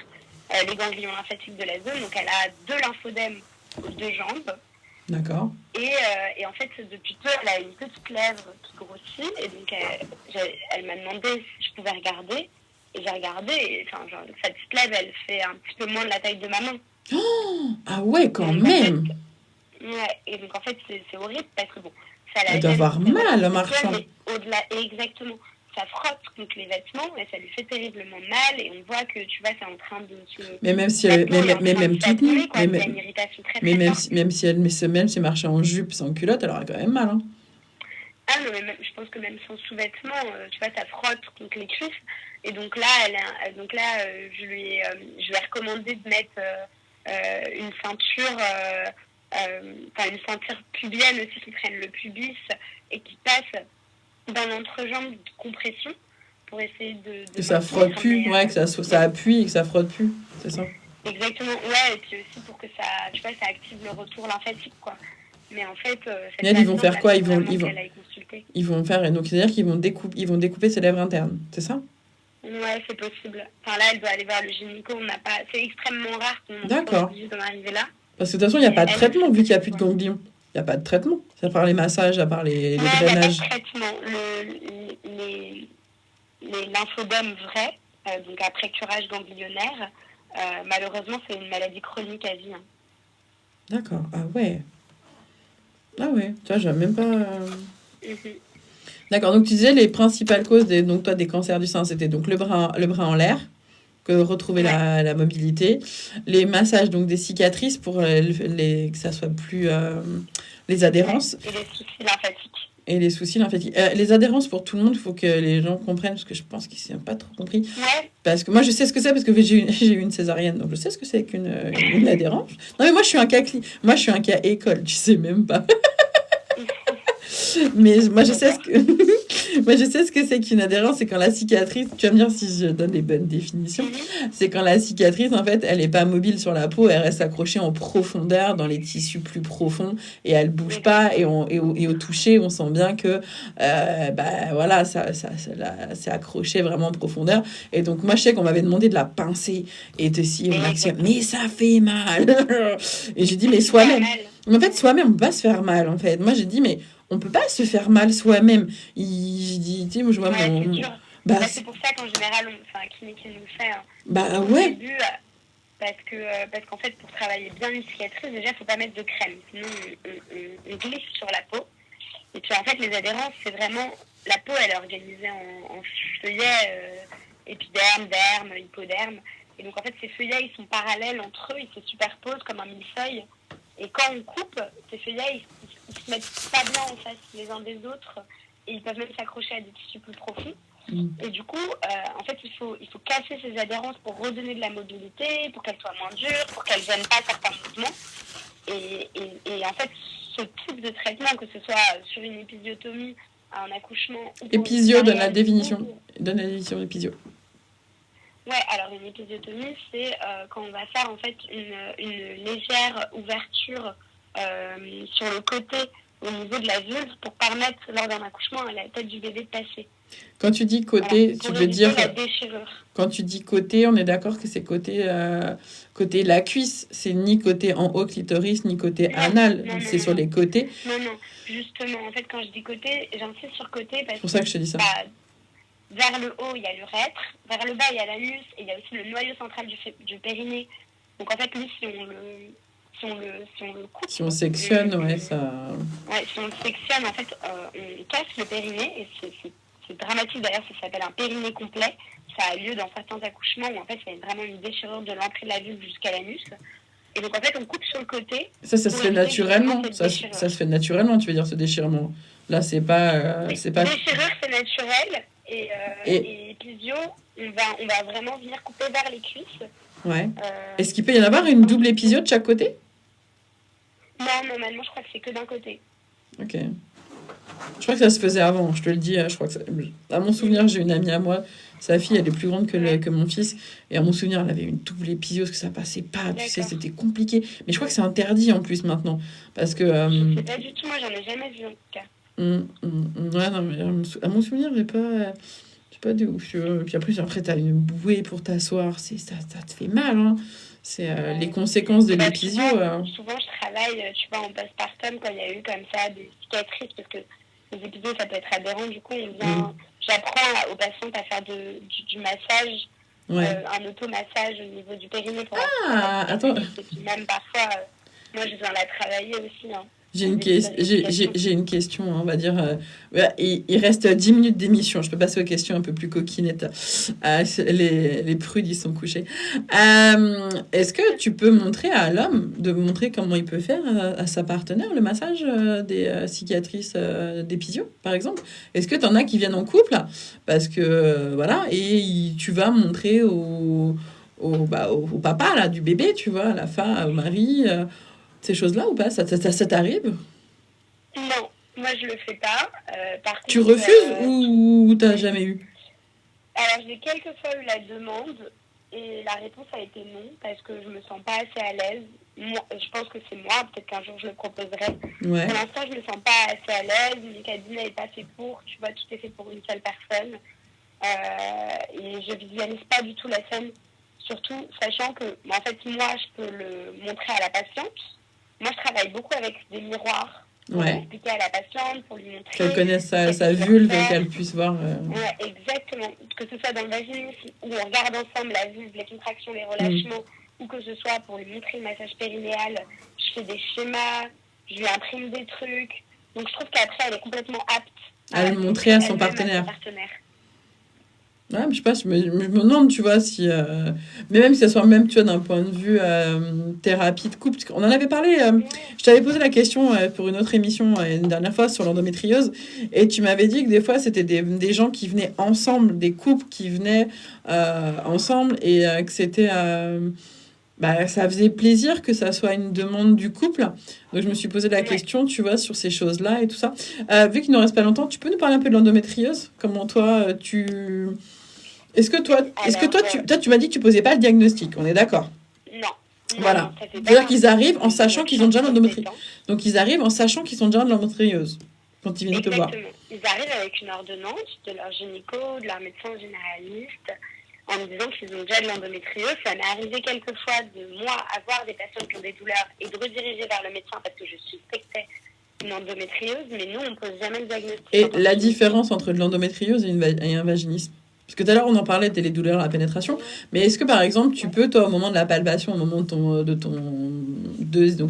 les ganglions lymphatiques de la zone. Donc elle a 2 lymphodèmes aux 2 jambes. D'accord. Et en fait, depuis peu, elle a une petite lèvre qui grossit. Et donc, elle m'a demandé si je pouvais regarder. Et j'ai regardé. Et, sa petite lèvre, elle fait un petit peu moins de la taille de ma main. Oh, ah ouais, quand même. En fait, ouais, et donc, en fait, c'est horrible parce que bon, ça la elle doit avoir mal en marchant. Au-delà, exactement. Ça frotte contre les vêtements et ça lui fait terriblement mal et on voit que tu vois c'est en train de se mais même si elle même toute nue même si elle met semelle c'est marcher en jupe sans culotte elle aurait quand même mal hein. Ah non mais même, je pense que même sans sous-vêtements tu vois ça frotte contre les cuisses et donc là je lui ai recommandé de mettre une ceinture une ceinture pubienne aussi qui prenne le pubis et qui passe dans l'entrejambe de compression pour essayer de que ça frotte plus, que ça appuie et que ça frotte plus, c'est ça. Exactement, ouais, et puis aussi pour que ça, tu vois, ça active le retour lymphatique, quoi. Mais en fait, ils vont faire quoi? Ils vont faire, donc c'est-à-dire qu'ils vont découper ses lèvres internes, c'est ça? Ouais, c'est possible. Enfin là, elle doit aller voir le gynéco, c'est extrêmement rare qu'on soit obligé d'en arriver là. Parce que de toute façon, il n'y a pas de traitement vu qu'il n'y a plus de ganglions. Il n'y a pas de traitement. C'est à part les massages, à part les drainages. Il n'y a pas de traitement. Les lymphodèmes vrais, donc après curage ganglionnaire, malheureusement, c'est une maladie chronique à vie. Hein. D'accord. Ah ouais. Tu vois, je n'avais même pas... D'accord. Donc, tu disais les principales causes des cancers du sein, c'était donc le bras en l'air, que retrouver la mobilité, les massages donc des cicatrices pour que ça soit plus les adhérences et les soucis lymphatiques. Les adhérences pour tout le monde, il faut que les gens comprennent parce que je pense qu'ils n'ont pas trop compris. Parce que moi je sais ce que c'est parce que j'ai eu une césarienne donc je sais ce que c'est qu'une adhérence. Non mais moi je suis un cas école, tu sais même pas. Mais moi je sais ce que c'est qu'une adhérence, c'est quand la cicatrice, tu vas me dire si je donne les bonnes définitions, c'est quand la cicatrice en fait elle n'est pas mobile sur la peau, elle reste accrochée en profondeur dans les tissus plus profonds et elle bouge pas et au toucher on sent bien que c'est accroché vraiment en profondeur et donc moi je sais qu'on m'avait demandé de la pincer et de si on m'a dit mais ça fait mal et j'ai dit mais soi-même mais en fait soi-même on peut pas se faire mal en fait. Moi j'ai dit mais on peut pas se faire mal soi-même. Je dis, tu sais, moi je vois mon... c'est pour ça qu'en général, un kiné qui nous le fait. Au début, parce qu'en fait, pour travailler bien une cicatrice, déjà, il faut pas mettre de crème. Sinon, on glisse sur la peau. Et puis en fait, les adhérences, c'est vraiment... La peau, elle est organisée en feuillets, épiderme, derme, hypoderme. Et donc, en fait, ces feuillets, ils sont parallèles entre eux, ils se superposent comme un millefeuille. Et quand on coupe, ces feuillets, ils se mettent pas bien en face les uns des autres. Et ils peuvent même s'accrocher à des tissus plus profonds. Et du coup, en fait, il faut casser ces adhérences pour redonner de la mobilité, pour qu'elles soient moins dures, pour qu'elles gênent pas certains mouvements. Et en fait, ce type de traitement, que ce soit sur une épisiotomie, un accouchement... Épisio, donne la définition. Donne la définition d'épisio. Ouais, alors une épisiotomie, c'est quand on va faire en fait une légère ouverture sur le côté au niveau de la vulve pour permettre lors d'un accouchement à la tête du bébé de passer. Quand tu dis côté, tu veux dire... la déchirure. Quand tu dis côté, on est d'accord que c'est côté la cuisse. C'est ni côté en haut clitoris, ni côté anal. C'est sur les côtés. Non, justement, en fait, quand je dis côté, j'insiste sur côté parce c'est pour ça que je te dis ça. Vers le haut, il y a l'urètre. Vers le bas, il y a l'anus. Et il y a aussi le noyau central du périnée. Donc, en fait, lui, si on le coupe... Si on sectionne, ça... Ouais, si on le sectionne, en fait, on casse le périnée. Et c'est dramatique, d'ailleurs, ça s'appelle un périnée complet. Ça a lieu dans certains accouchements où, en fait, il y a vraiment une déchirure de l'entrée de la vulve jusqu'à l'anus. Et donc, en fait, on coupe sur le côté. Ça se fait naturellement. Ça se fait naturellement, tu veux dire, ce déchirement. Là, c'est pas... Déchirure, c'est naturel. Et épisio, on va vraiment venir couper vers les cuisses. Ouais. Est-ce qu'il peut y en avoir une double épisio de chaque côté? Non, normalement, je crois que c'est que d'un côté. Ok. Je crois que ça se faisait avant, je te le dis. Je crois que à mon souvenir, j'ai une amie à moi, sa fille, elle est plus grande que mon fils. Et à mon souvenir, elle avait une double épisio parce que ça passait pas. Tu sais, c'était compliqué. Mais je crois que c'est interdit en plus maintenant. Parce que... Je sais pas du tout, moi, j'en ai jamais vu en tout cas. Ouais, non, mais à mon souvenir, j'ai pas de ouf. Puis après, t'as une bouée pour t'asseoir. Ça te fait mal, hein. C'est les conséquences de l'épisio. Souvent, je travaille, tu vois, en postpartum, quand il y a eu comme ça des cicatrices, parce que les épisos, ça peut être adhérent. Du coup, j'apprends aux patientes à faire du massage, un automassage au niveau du périnée. Attends. Et puis même parfois, moi, je viens la travailler aussi, hein. J'ai une question, on va dire. Il reste 10 minutes d'émission. Je peux passer aux questions un peu plus coquinettes. Les prudes, ils sont couchés. Est-ce que tu peux montrer à l'homme, de montrer comment il peut faire à sa partenaire le massage des cicatrices d'épisio, par exemple? Est-ce que tu en as qui viennent en couple? Parce que, voilà, et tu vas montrer au papa là, du bébé, tu vois, à la femme, au mari... ces choses-là ou pas? Ça t'arrive? Non, moi je le fais pas. Par contre, tu refuses ou t'as jamais eu? Alors j'ai quelquefois eu la demande et la réponse a été non parce que je me sens pas assez à l'aise. Moi, je pense que c'est moi, peut-être qu'un jour je le proposerai. Ouais. Pour l'instant je me sens pas assez à l'aise, mon cabinet n'est pas fait pour, tu vois, tout est fait pour une seule personne. Et je visualise pas du tout la scène, surtout sachant que en fait moi je peux le montrer à la patiente. Moi, je travaille beaucoup avec des miroirs pour expliquer à la patiente, pour lui montrer... Qu'elle connaisse sa vulve et qu'elle puisse voir... Ouais, exactement. Que ce soit dans le vaginisme, où on regarde ensemble la vulve, les contractions, les relâchements, ou que ce soit pour lui montrer le massage périnéal, je fais des schémas, je lui imprime des trucs. Donc, je trouve qu'après, elle est complètement apte à le montrer à son partenaire. Ouais, mais je sais pas, je me demande, tu vois, si... mais même si ça soit même, tu vois, d'un point de vue thérapie de couple. On en avait parlé, je t'avais posé la question pour une autre émission une dernière fois sur l'endométriose, et tu m'avais dit que des fois, c'était des gens qui venaient ensemble, des couples qui venaient ensemble, et que c'était... ça faisait plaisir que ça soit une demande du couple. Donc, je me suis posé la question, tu vois, sur ces choses-là et tout ça. Vu qu'il ne nous reste pas longtemps, tu peux nous parler un peu de l'endométriose? Comment toi, Est-ce que toi, tu m'as dit que tu posais pas le diagnostic, on est d'accord? Non. Voilà. C'est-à-dire qu'ils arrivent en sachant qu'ils ont déjà l'endométriose. Donc, ils arrivent en sachant qu'ils ont déjà de l'endométriose quand ils viennent te voir. Ils arrivent avec une ordonnance de leur gynéco, de leur médecin généraliste, en me disant qu'ils ont déjà de l'endométriose. Ça m'est arrivé quelquefois de, moi, avoir des personnes qui ont des douleurs et de rediriger vers le médecin parce que je suspectais une endométriose, mais nous, on ne pose jamais le diagnostic. Et la différence entre de l'endométriose et un vaginisme? Parce que tout à l'heure, on en parlait des douleurs à la pénétration. Mais est-ce que, par exemple, tu peux, toi, au moment de la palpation, au moment donc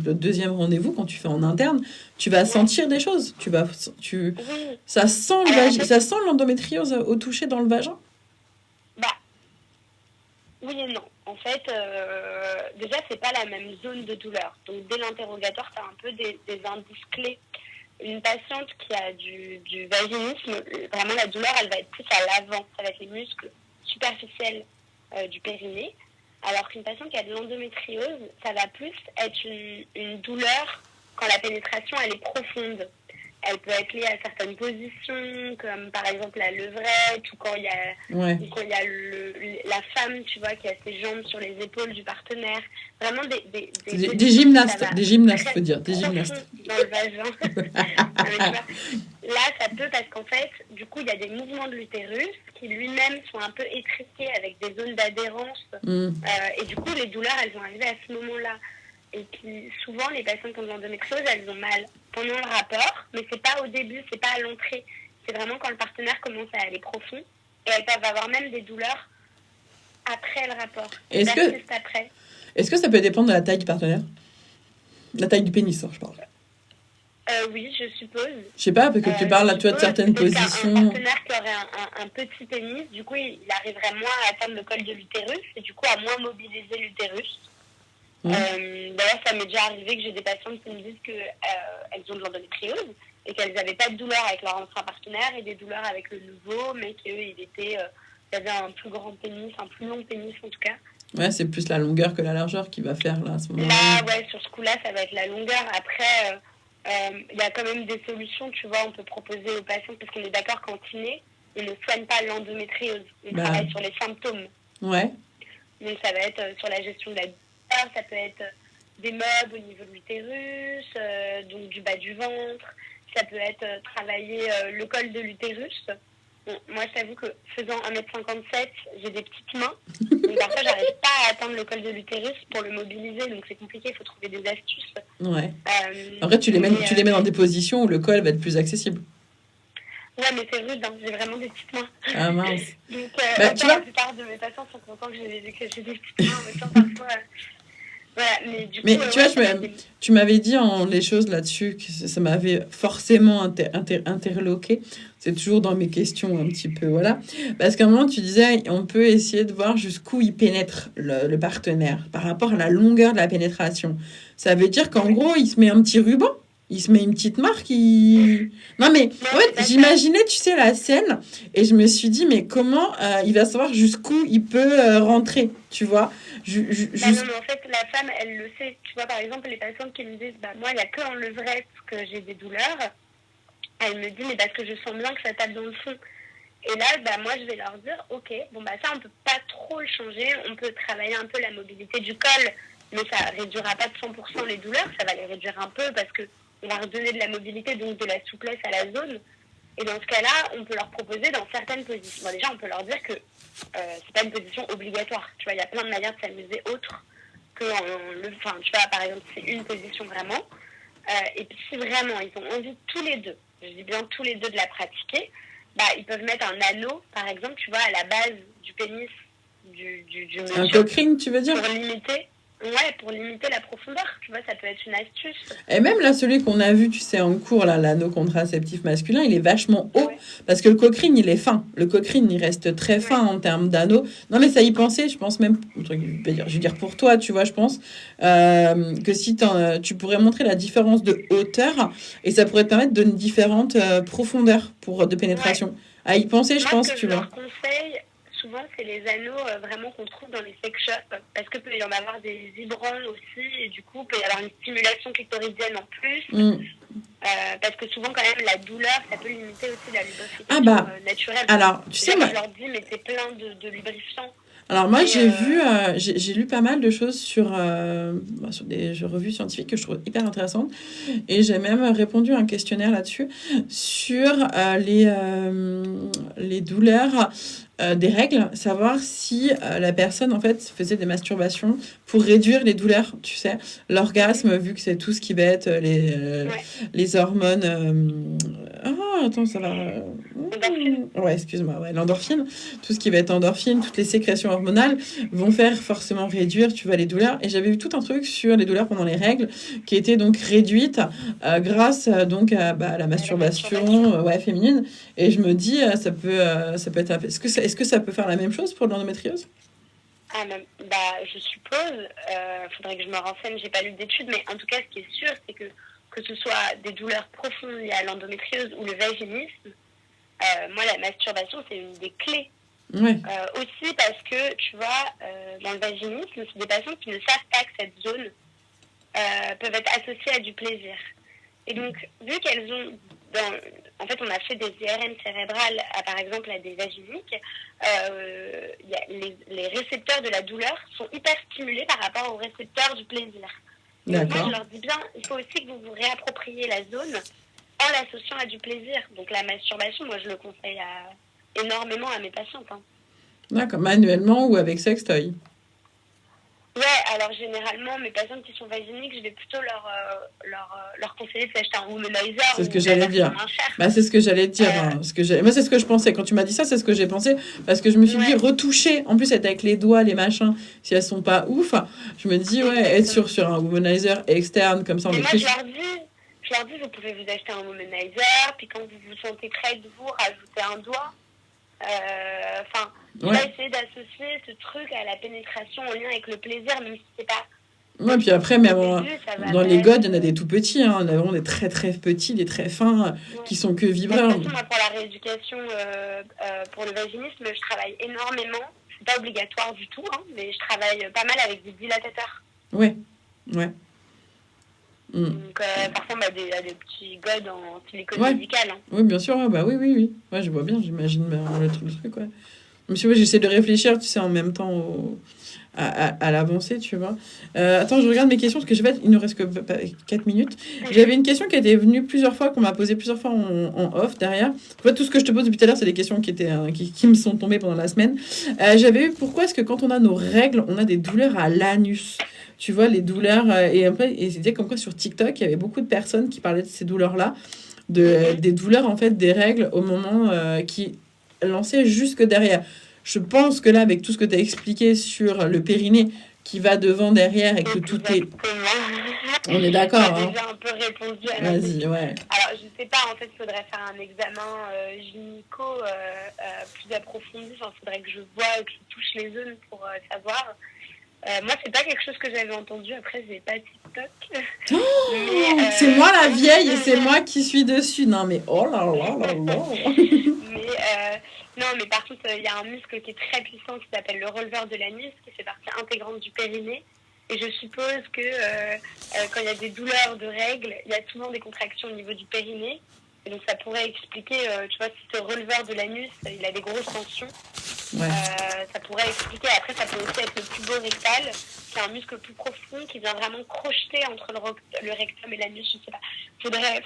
le deuxième rendez-vous, quand tu fais en interne, tu vas sentir des choses. Oui. Ça sent ça sent l'endométriose au toucher dans le vagin? Bah, oui et non. En fait, déjà, c'est pas la même zone de douleur. Donc, dès l'interrogatoire, tu as un peu des indices clés. Une patiente qui a du vaginisme, vraiment la douleur, elle va être plus à l'avant. Ça va être les muscles superficiels du périnée. Alors qu'une patiente qui a de l'endométriose, ça va plus être une douleur quand la pénétration, elle est profonde. Elle peut être liée à certaines positions, comme par exemple la levrette, ou quand il y a la femme, tu vois, qui a ses jambes sur les épaules du partenaire. Vraiment des gymnastes, faut dire, des gymnastes. Dans le vagin. Là, ça peut, parce qu'en fait, du coup, il y a des mouvements de l'utérus qui lui-même sont un peu étriqués avec des zones d'adhérence. Et du coup, les douleurs, elles vont arriver à ce moment-là. Et puis, souvent, les patientes qui ont de l'endométriose, elles ont mal pendant le rapport, mais c'est pas au début, c'est pas à l'entrée. C'est vraiment quand le partenaire commence à aller profond. Et elles peuvent avoir même des douleurs après le rapport. Est-ce que ça peut dépendre de la taille du partenaire? La taille du pénis, je parle. Oui, je suppose. Je sais pas, parce que tu parles là, toi, de certaines positions. Un partenaire qui aurait un petit pénis, du coup, il arriverait moins à atteindre le col de l'utérus et du coup à moins mobiliser l'utérus. D'ailleurs, ça m'est déjà arrivé que j'ai des patientes qui me disent qu'elles ont de l'endométriose et qu'elles n'avaient pas de douleur avec leur ancien partenaire et des douleurs avec le nouveau, mais qu'ils avaient un plus grand pénis, un plus long pénis en tout cas. Ouais, c'est plus la longueur que la largeur qui va faire là à ce moment-là. Là, ouais, sur ce coup-là, ça va être la longueur. Après, il y a quand même des solutions, tu vois, on peut proposer aux patients, parce qu'on est d'accord qu'en kiné, on ne soigne pas l'endométriose, on travaille sur les symptômes. Ouais. Donc ça va être sur la gestion de la douleur, ça peut être des meubles au niveau de l'utérus, donc du bas du ventre, ça peut être travailler le col de l'utérus. Bon, moi, je t'avoue que faisant 1m57, j'ai des petites mains. Donc parfois, j'arrive pas à atteindre le col de l'utérus pour le mobiliser. Donc c'est compliqué, il faut trouver des astuces. Ouais. Après, tu les mets dans des positions où le col va être plus accessible. Ouais, mais c'est rude, hein. J'ai vraiment des petites mains. Ah mince. Donc, tu vois, la plupart de mes patients sont contents que j'ai des petites mains. En même temps, parfois... Voilà, mais du coup, tu vois, tu m'avais dit les choses là-dessus, que ça m'avait forcément interloqué. C'est toujours dans mes questions un petit peu, voilà. Parce qu'à un moment, tu disais, on peut essayer de voir jusqu'où il pénètre le partenaire par rapport à la longueur de la pénétration. Ça veut dire qu'en gros, il se met un petit ruban, il se met une petite marque. Non, mais en fait, j'imaginais, tu sais, la scène, et je me suis dit, mais comment il va savoir jusqu'où il peut rentrer, tu vois? Non, mais en fait, la femme, elle le sait. Tu vois, par exemple, les patientes qui me disent, moi, il n'y a que en levrette que j'ai des douleurs. Elle me dit, mais parce que je sens bien que ça tape dans le fond. Et là, moi, je vais leur dire, ok, ça, on peut pas trop le changer. On peut travailler un peu la mobilité du col, mais ça réduira pas de 100% les douleurs. Ça va les réduire un peu parce que on va redonner de la mobilité, donc de la souplesse à la zone. Et dans ce cas-là, on peut leur proposer dans certaines positions. Bon, déjà, on peut leur dire que c'est pas une position obligatoire. Tu vois, il y a plein de manières de s'amuser autres que tu vois, par exemple, c'est une position vraiment. Et puis si vraiment ils ont envie tous les deux, je dis bien tous les deux, de la pratiquer, ils peuvent mettre un anneau, par exemple, tu vois, à la base du pénis du monsieur. Un coquerine, tu veux dire? Pour limiter la profondeur, tu vois, ça peut être une astuce. Et même là, celui qu'on a vu, tu sais, en cours, là, l'anneau contraceptif masculin, il est vachement haut, parce que le coquerine, il est fin. Le coquerine, il reste très fin en termes d'anneau. Non, mais ça y pensait, je pense même, je veux dire pour toi, tu vois, je pense, que si tu pourrais montrer la différence de hauteur, et ça pourrait te permettre de une différente profondeur de pénétration. À y penser, je pense, tu vois. Conseil, souvent, c'est les anneaux vraiment qu'on trouve dans les sex shops, parce que peut y en avoir des vibrants aussi, et du coup, peut y avoir une stimulation clitoridienne en plus, parce que souvent, quand même, la douleur, ça peut limiter aussi la lubrification naturelle. Alors, tu sais, je leur dis, mettez plein de lubrifiants. Alors moi, j'ai lu pas mal de choses sur des revues scientifiques que je trouve hyper intéressantes. Et j'ai même répondu à un questionnaire là-dessus sur les douleurs des règles, savoir si la personne, en fait, faisait des masturbations pour réduire les douleurs, tu sais. L'orgasme, vu que c'est tout ce qui va être les hormones... attends, ça va... Donc L'endorphine. Ouais, excuse-moi. Ouais, l'endorphine, tout ce qui va être endorphine, toutes les sécrétions hormonales vont faire forcément réduire, tu vois, les douleurs. Et j'avais vu tout un truc sur les douleurs pendant les règles qui étaient donc réduites grâce donc à la masturbation ouais, féminine. Et je me dis, ça peut être... Est-ce que ça peut faire la même chose pour l'endométriose? Ah, je suppose. Faudrait que je me renseigne. J'ai pas lu d'études, mais en tout cas, ce qui est sûr, c'est que ce soit des douleurs profondes liées à l'endométriose ou le vaginisme, moi, la masturbation, c'est une des clés. Ouais. Aussi parce que, tu vois, dans le vaginisme, c'est des patients qui ne savent pas que cette zone peuvent être associées à du plaisir. Et donc, vu qu'elles ont... en fait, on a fait des IRM cérébrales, par exemple, à des vaginiques. Les récepteurs de la douleur sont hyper stimulés par rapport aux récepteurs du plaisir. Et donc, moi, je leur dis bien, il faut aussi que vous vous réappropriez la zone en l'associant à du plaisir. Donc, la masturbation, moi, je le conseille énormément à mes patientes. Hein. D'accord, manuellement ou avec sextoy? Ouais, alors généralement, mes patientes qui sont vaginiques, je vais plutôt leur conseiller de s'acheter un womanizer. C'est ce que j'allais dire. C'est ce que j'allais te dire. Moi, c'est ce que je pensais. Quand tu m'as dit ça, c'est ce que j'ai pensé. Parce que je me suis dit, retoucher, en plus, être avec les doigts, les machins, si elles sont pas ouf, je me dis, être sur un womanizer externe, comme ça, on est plus... je leur dis, vous pouvez vous acheter un womanizer, puis quand vous vous sentez près de vous, rajouter un doigt. Tu vas essayer d'associer ce truc à la pénétration en lien avec le plaisir, même si c'est pas... Ouais, puis après, mais dans les godes, il y en a des tout petits, hein. On a vraiment des très très petits, des très fins, qui sont que vibreurs. De toute façon, moi, pour la rééducation, pour le vaginisme, je travaille énormément. C'est pas obligatoire du tout, hein, mais je travaille pas mal avec des dilatateurs. Ouais. Donc, parfois, on a des petits godes en silicone médical. Hein. Oui, bien sûr, oui. Ouais, je vois bien, j'imagine le truc, ouais. Monsieur, j'essaie de réfléchir, tu sais, en même temps à l'avancée, tu vois. Attends, je regarde mes questions, parce que il ne reste que 4 minutes. J'avais une question qui était venue plusieurs fois, qu'on m'a posée plusieurs fois en off, derrière. En fait, tout ce que je te pose depuis tout à l'heure, c'est des questions qui me sont tombées pendant la semaine. J'avais eu, pourquoi est-ce que quand on a nos règles, on a des douleurs à l'anus? Tu vois, les douleurs... et c'était comme quoi, sur TikTok, il y avait beaucoup de personnes qui parlaient de ces douleurs-là, des douleurs, en fait, des règles au moment qui lançaient jusque derrière. Je pense que là, avec tout ce que tu as expliqué sur le périnée qui va devant, derrière, et que tout est... On est d'accord. J'ai déjà un peu répondu à la question. Ouais. Alors, je sais pas, en fait, il faudrait faire un examen gynéco plus approfondi. Enfin, il faudrait que je vois, que je touche les zones pour savoir. Moi, c'est pas quelque chose que j'avais entendu. Après, j'ai pas TikTok. C'est moi la vieille et c'est moi qui suis dessus. Non, mais oh là là là là. Non, mais par contre, il y a un muscle qui est très puissant qui s'appelle le releveur de l'anus, qui fait partie intégrante du périnée. Et je suppose que quand il y a des douleurs de règles, il y a souvent des contractions au niveau du périnée. Et donc ça pourrait expliquer, tu vois, si ce releveur de l'anus, il a des grosses tensions. Ouais. Ça pourrait expliquer. Après, ça peut aussi être le pubo-rectal, qui est un muscle plus profond, qui vient vraiment crocheter entre le rectum et l'anus, je sais pas.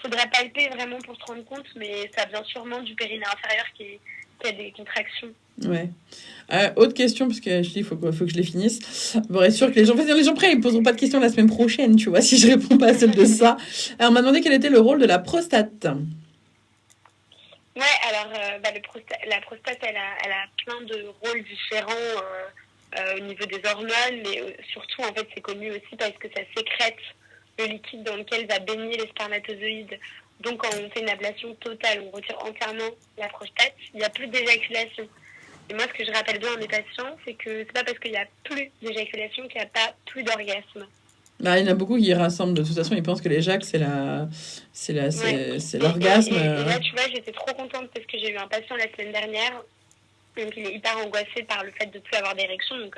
Faudrait palper vraiment pour se rendre compte, mais ça vient sûrement du périnée inférieur qui a des contractions. Ouais. Autre question, parce que je dis, il faut que je les finisse. Pour être sûr que les gens prêts, ils poseront pas de questions la semaine prochaine, tu vois, si je réponds pas à celle de ça. Alors, on m'a demandé quel était le rôle de la prostate. Ouais, alors la prostate, elle a plein de rôles différents au niveau des hormones, mais surtout, en fait, c'est connu aussi parce que ça sécrète le liquide dans lequel va baigner les spermatozoïdes. Donc, quand on fait une ablation totale, on retire entièrement la prostate, il n'y a plus d'éjaculation. Et moi, ce que je rappelle bien à mes patients, c'est que c'est pas parce qu'il n'y a plus d'éjaculation qu'il n'y a pas plus d'orgasme. Il y en a beaucoup qui rassemblent. De toute façon, ils pensent que l'éjac, c'est l'orgasme. Et là, tu vois, j'étais trop contente parce que j'ai eu un patient la semaine dernière. Donc, il est hyper angoissé par le fait de ne plus avoir d'érection. Donc,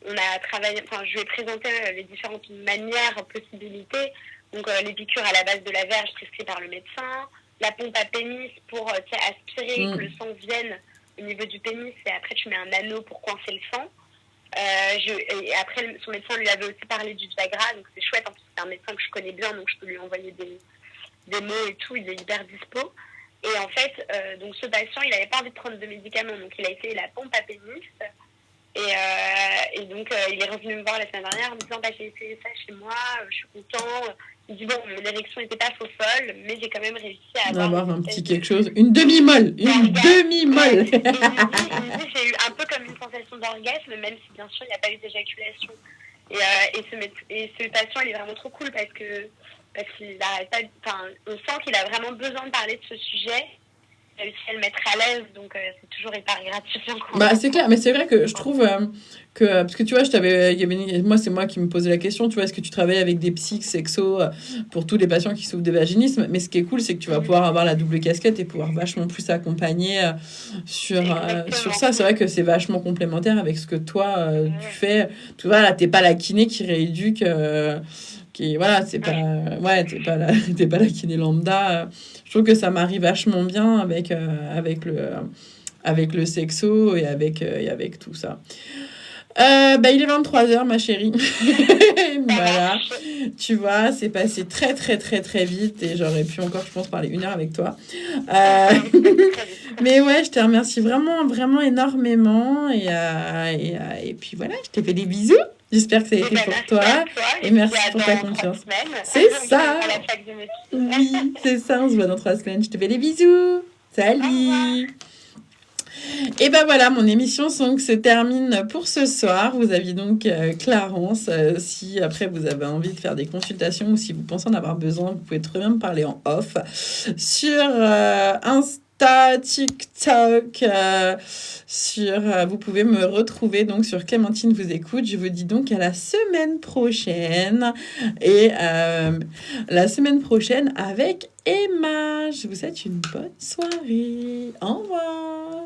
on a travaillé, je lui ai présenté les différentes manières, possibilités. Donc, les piqûres à la base de la verge prescrites par le médecin, la pompe à pénis pour aspirer que le sang vienne au niveau du pénis, et après, tu mets un anneau pour coincer le sang. Et après, son médecin lui avait aussi parlé du Viagra, donc c'est chouette. En plus, c'est un médecin que je connais bien, donc je peux lui envoyer des mots et tout. Il est hyper dispo. Et en fait, donc ce patient, il n'avait pas envie de prendre de médicaments, donc il a essayé la pompe à pénis. Et donc, il est revenu me voir la semaine dernière en me disant j'ai essayé ça chez moi, je suis content. Il dit bon, l'érection n'était pas faux folle, mais j'ai quand même réussi à avoir un petit quelque chose, une demi-molle, une demi-molle. Il me dit j'ai eu un peu comme une sensation d'orgasme, même si bien sûr il n'y a pas eu d'éjaculation. Et ce patient, il est vraiment trop cool parce qu'il n'arrête pas. Enfin, on sent qu'il a vraiment besoin de parler de ce sujet. Il a réussi à le mettre à l'aise, donc c'est toujours hyper gratifiant. C'est clair, mais c'est vrai que je trouve que parce que tu vois, moi c'est moi qui me posais la question, tu vois, est-ce que tu travailles avec des psys sexo pour tous les patients qui souffrent de vaginisme, mais ce qui est cool, c'est que tu vas pouvoir avoir la double casquette et pouvoir vachement plus accompagner sur ça. C'est vrai que c'est vachement complémentaire avec ce que toi tu fais. Tu vois, là, t'es pas la kiné qui rééduque. Voilà, t'es pas la kiné lambda. Je trouve que ça marie vachement bien avec le sexo et avec tout ça. Il est 23h, ma chérie. Voilà. Tu vois, c'est passé très, très, très, très vite et j'aurais pu encore, je pense, parler 1 heure avec toi. Mais ouais, je te remercie vraiment, vraiment énormément. Et puis voilà, je te fais des bisous. J'espère que ça a été pour toi. Et merci pour ta confiance. C'est ça. Oui, c'est ça. On se voit dans 3 semaines. Je te fais des bisous. Salut. Et ben voilà, mon émission se termine pour ce soir. Vous aviez donc Clarence. Si après vous avez envie de faire des consultations ou si vous pensez en avoir besoin, vous pouvez très bien me parler en off sur Insta, TikTok. Vous pouvez me retrouver donc sur Clémentine vous écoute. Je vous dis donc à la semaine prochaine. Et la semaine prochaine avec Emma. Je vous souhaite une bonne soirée. Au revoir.